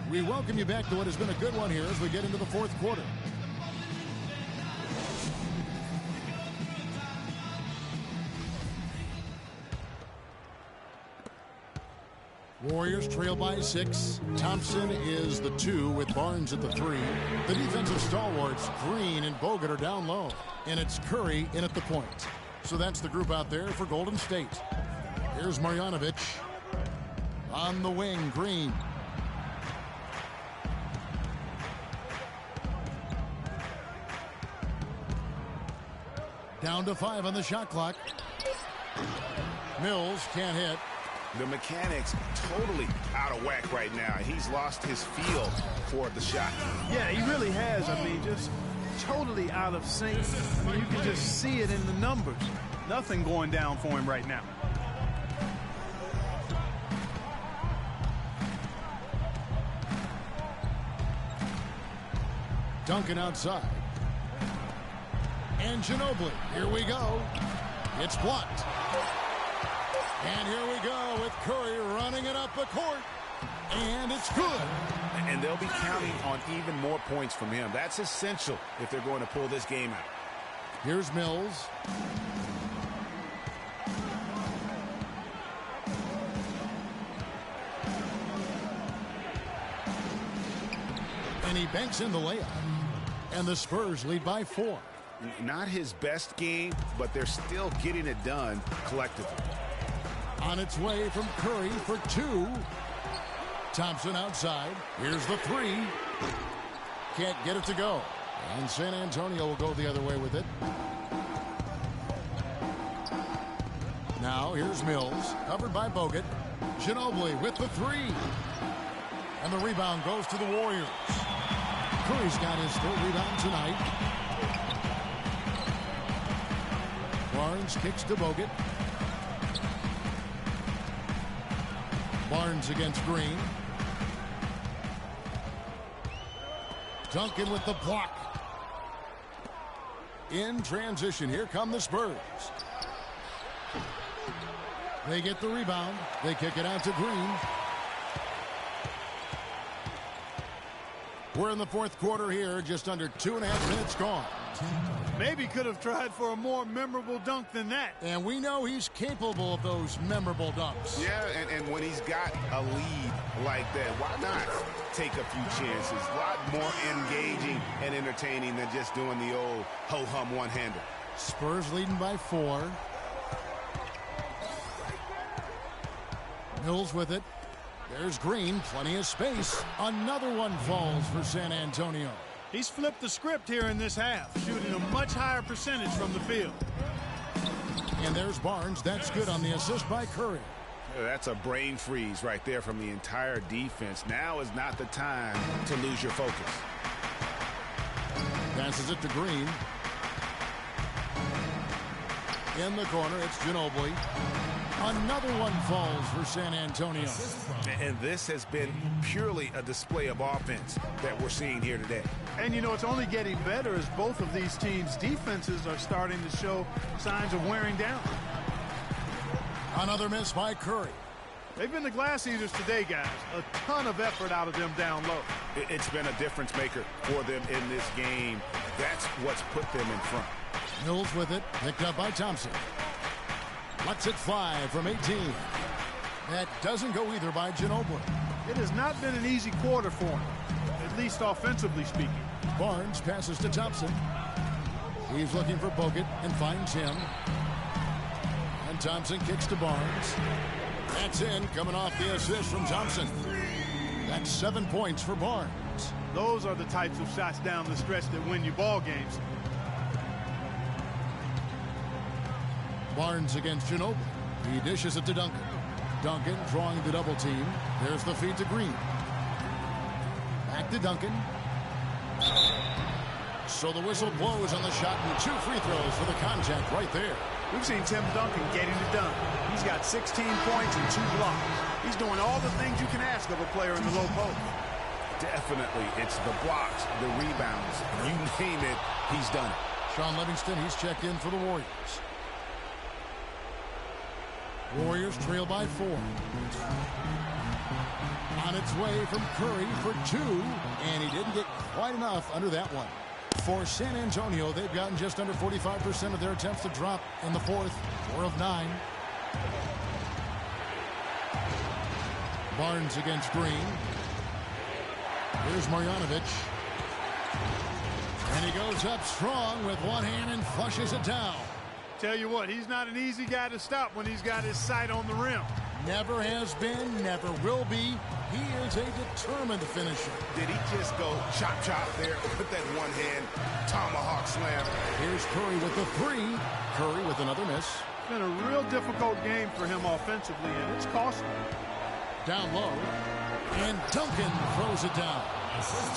We welcome you back to what has been a good one here as we get into the 4th quarter. Warriors trail by 6. Thompson is the 2 with Barnes at the 3. The defensive stalwarts, Green and Bogut, are down low. And it's Curry in at the point. So that's the group out there for Golden State. Here's Marjanovic. On the wing, Green. Down to 5 on the shot clock. Mills can't hit. The mechanics totally out of whack right now. He's lost his feel for the shot. Yeah, he really has. I mean, just totally out of sync. I mean, you can just see it in the numbers. Nothing going down for him right now. Duncan outside. And Ginobili. Here we go. It's blocked. And here we go with Curry running it up the court. And it's good. And they'll be counting on even more points from him. That's essential if they're going to pull this game out. Here's Mills. And he banks in the layup. And the Spurs lead by 4. Not his best game, but they're still getting it done collectively. On its way from Curry for 2. Thompson outside. Here's the 3. Can't get it to go. And San Antonio will go the other way with it. Now here's Mills. Covered by Bogut. Ginobili with the 3. And the rebound goes to the Warriors. Curry's got his 3rd rebound tonight. Barnes kicks to Bogut. Barnes against Green. Duncan with the block. In transition, here come the Spurs. They get the rebound. They kick it out to Green. We're in the 4th quarter here, just under 2.5 minutes gone. Maybe could have tried for a more memorable dunk than that. And we know he's capable of those memorable dunks. Yeah, and when he's got a lead like that, why not take a few chances? A lot more engaging and entertaining than just doing the old ho-hum one-hander. Spurs leading by 4. Mills with it. There's Green, plenty of space. Another one falls for San Antonio. He's flipped the script here in this half, shooting a much higher percentage from the field. And there's Barnes. That's good on the assist by Curry. That's a brain freeze right there from the entire defense. Now is not the time to lose your focus. Passes it to Green. In the corner, it's Ginobili. Another one falls for San Antonio. And this has been purely a display of offense that we're seeing here today. And, you know, it's only getting better as both of these teams' defenses are starting to show signs of wearing down. Another miss by Curry. They've been the glass eaters today, guys. A ton of effort out of them down low. It's been a difference maker for them in this game. That's what's put them in front. Mills with it, picked up by Thompson. Lets it fly from 18. That doesn't go either by Ginobili. It has not been an easy quarter for him, at least offensively speaking. Barnes passes to Thompson. He's looking for Bogut and finds him. And Thompson kicks to Barnes. That's in, coming off the assist from Thompson. That's 7 points for Barnes. Those are the types of shots down the stretch that win you ball games. Barnes against Ginobili. He dishes it to Duncan. Duncan drawing the double team. There's the feed to Green. Back to Duncan. So the whistle blows on the shot and 2 free throws for the contact right there. We've seen Tim Duncan getting it done. He's got 16 points and 2 blocks. He's doing all the things you can ask of a player in the low post. Definitely, it's the blocks, the rebounds. You name it, he's done it. Shaun Livingston, he's checked in for the Warriors. Warriors trail by 4. On its way from Curry for 2, and he didn't get quite enough under that one. For San Antonio, they've gotten just under 45% of their attempts to drop in the fourth. 4 of 9. Barnes against Green. Here's Marjanovic. And he goes up strong with one hand and flushes it down. Tell you what, he's not an easy guy to stop when he's got his sight on the rim. Never has been, never will be. He is a determined finisher. Did he just go chop there with that one hand tomahawk slam? Here's Curry with the 3. Curry with another miss. It's been a real difficult game for him offensively, and it's costly. Down low, and Duncan throws it down.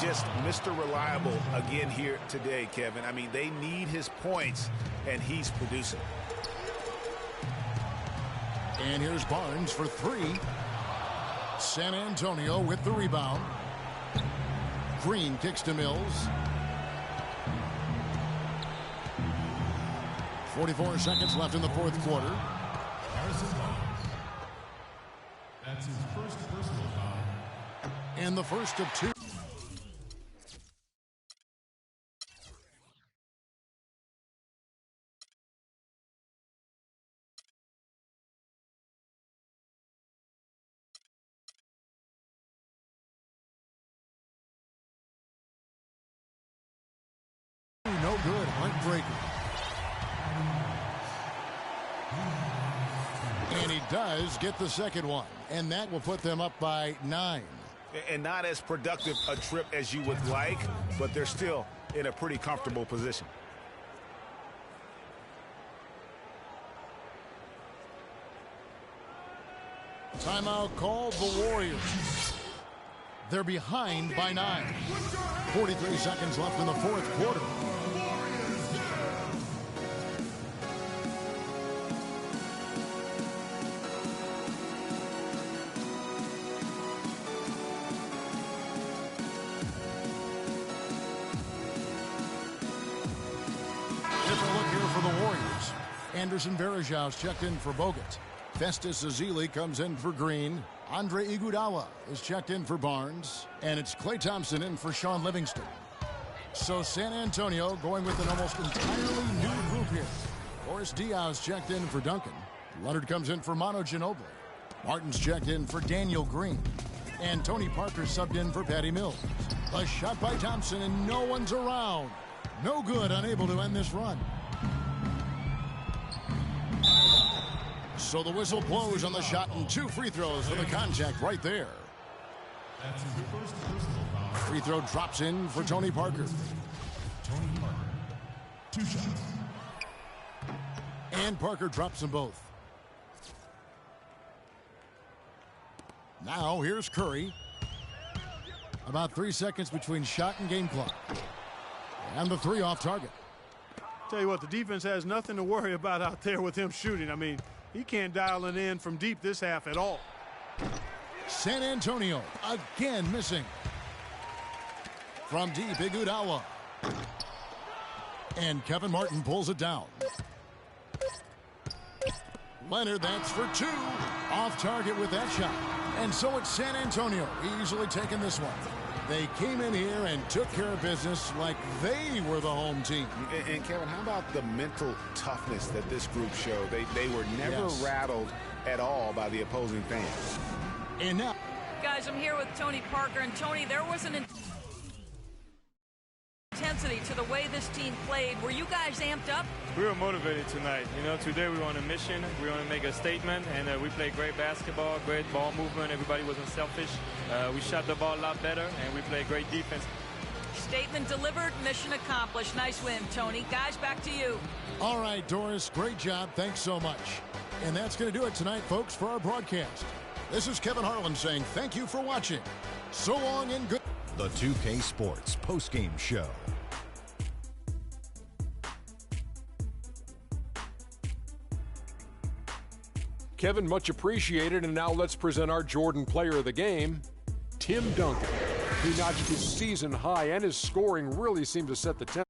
Just Mr. Reliable again here today, Kevin. I mean, they need his points, and he's producing. And here's Barnes for 3. San Antonio with the rebound. Green kicks to Mills. 44 seconds left in the fourth quarter. That's his first personal foul. And the first of 2. No good, heartbreaker. And he does get the second one, and that will put them up by 9. And not as productive a trip as you would like, but they're still in a pretty comfortable position. Timeout called the Warriors. They're behind by 9. 43 seconds left in the fourth quarter. Different look here for the Warriors. Anderson Varejão's checked in for Bogut. Festus Ezeli comes in for Green. Andre Iguodala is checked in for Barnes. And it's Klay Thompson in for Shaun Livingston. So San Antonio going with an almost entirely new group here. Boris Diaz checked in for Duncan. Leonard comes in for Manu Ginobili. Martin's checked in for Daniel Green. And Tony Parker subbed in for Patty Mills. A shot by Thompson and no one's around. No good, unable to end this run. So the whistle blows on the shot and 2 free throws for the contact right there. That's his first personal foul. Free throw drops in for Tony Parker. Tony Parker. 2 shots. And Parker drops them both. Now here's Curry. About 3 seconds between shot and game clock. And the three off target. Tell you what, the defense has nothing to worry about out there with him shooting. I mean, he can't dial it in from deep this half at all. San Antonio again missing. From deep, Iguodala. And Kevin Martin pulls it down. Leonard, that's for two. Off target with that shot. And so it's San Antonio easily taking this one. They came in here and took care of business like they were the home team. And Kevin, how about the mental toughness that this group showed? They were never rattled at all by the opposing fans. And now, Guys, I'm here with Tony Parker. And Tony, there was an intensity to the way this team played. Were you guys amped up? We were motivated tonight. You know, today we were on a mission. We want to make a statement, and we played great basketball, great ball movement. Everybody wasn't selfish. We shot the ball a lot better, and we played great defense. Statement delivered, mission accomplished. Nice win, Tony. Guys, back to you. all right, Doris, great job. Thanks so much. And that's going to do it tonight, folks, for our broadcast. This is Kevin Harlan saying thank you for watching. So long and good. The 2K Sports postgame show. Kevin, much appreciated. And now let's present our Jordan player of the game, Tim Duncan. He notched his season high, and his scoring really seemed to set the tempo.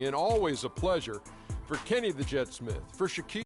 And always a pleasure for Kenny the Jet Smith, for Shaquille.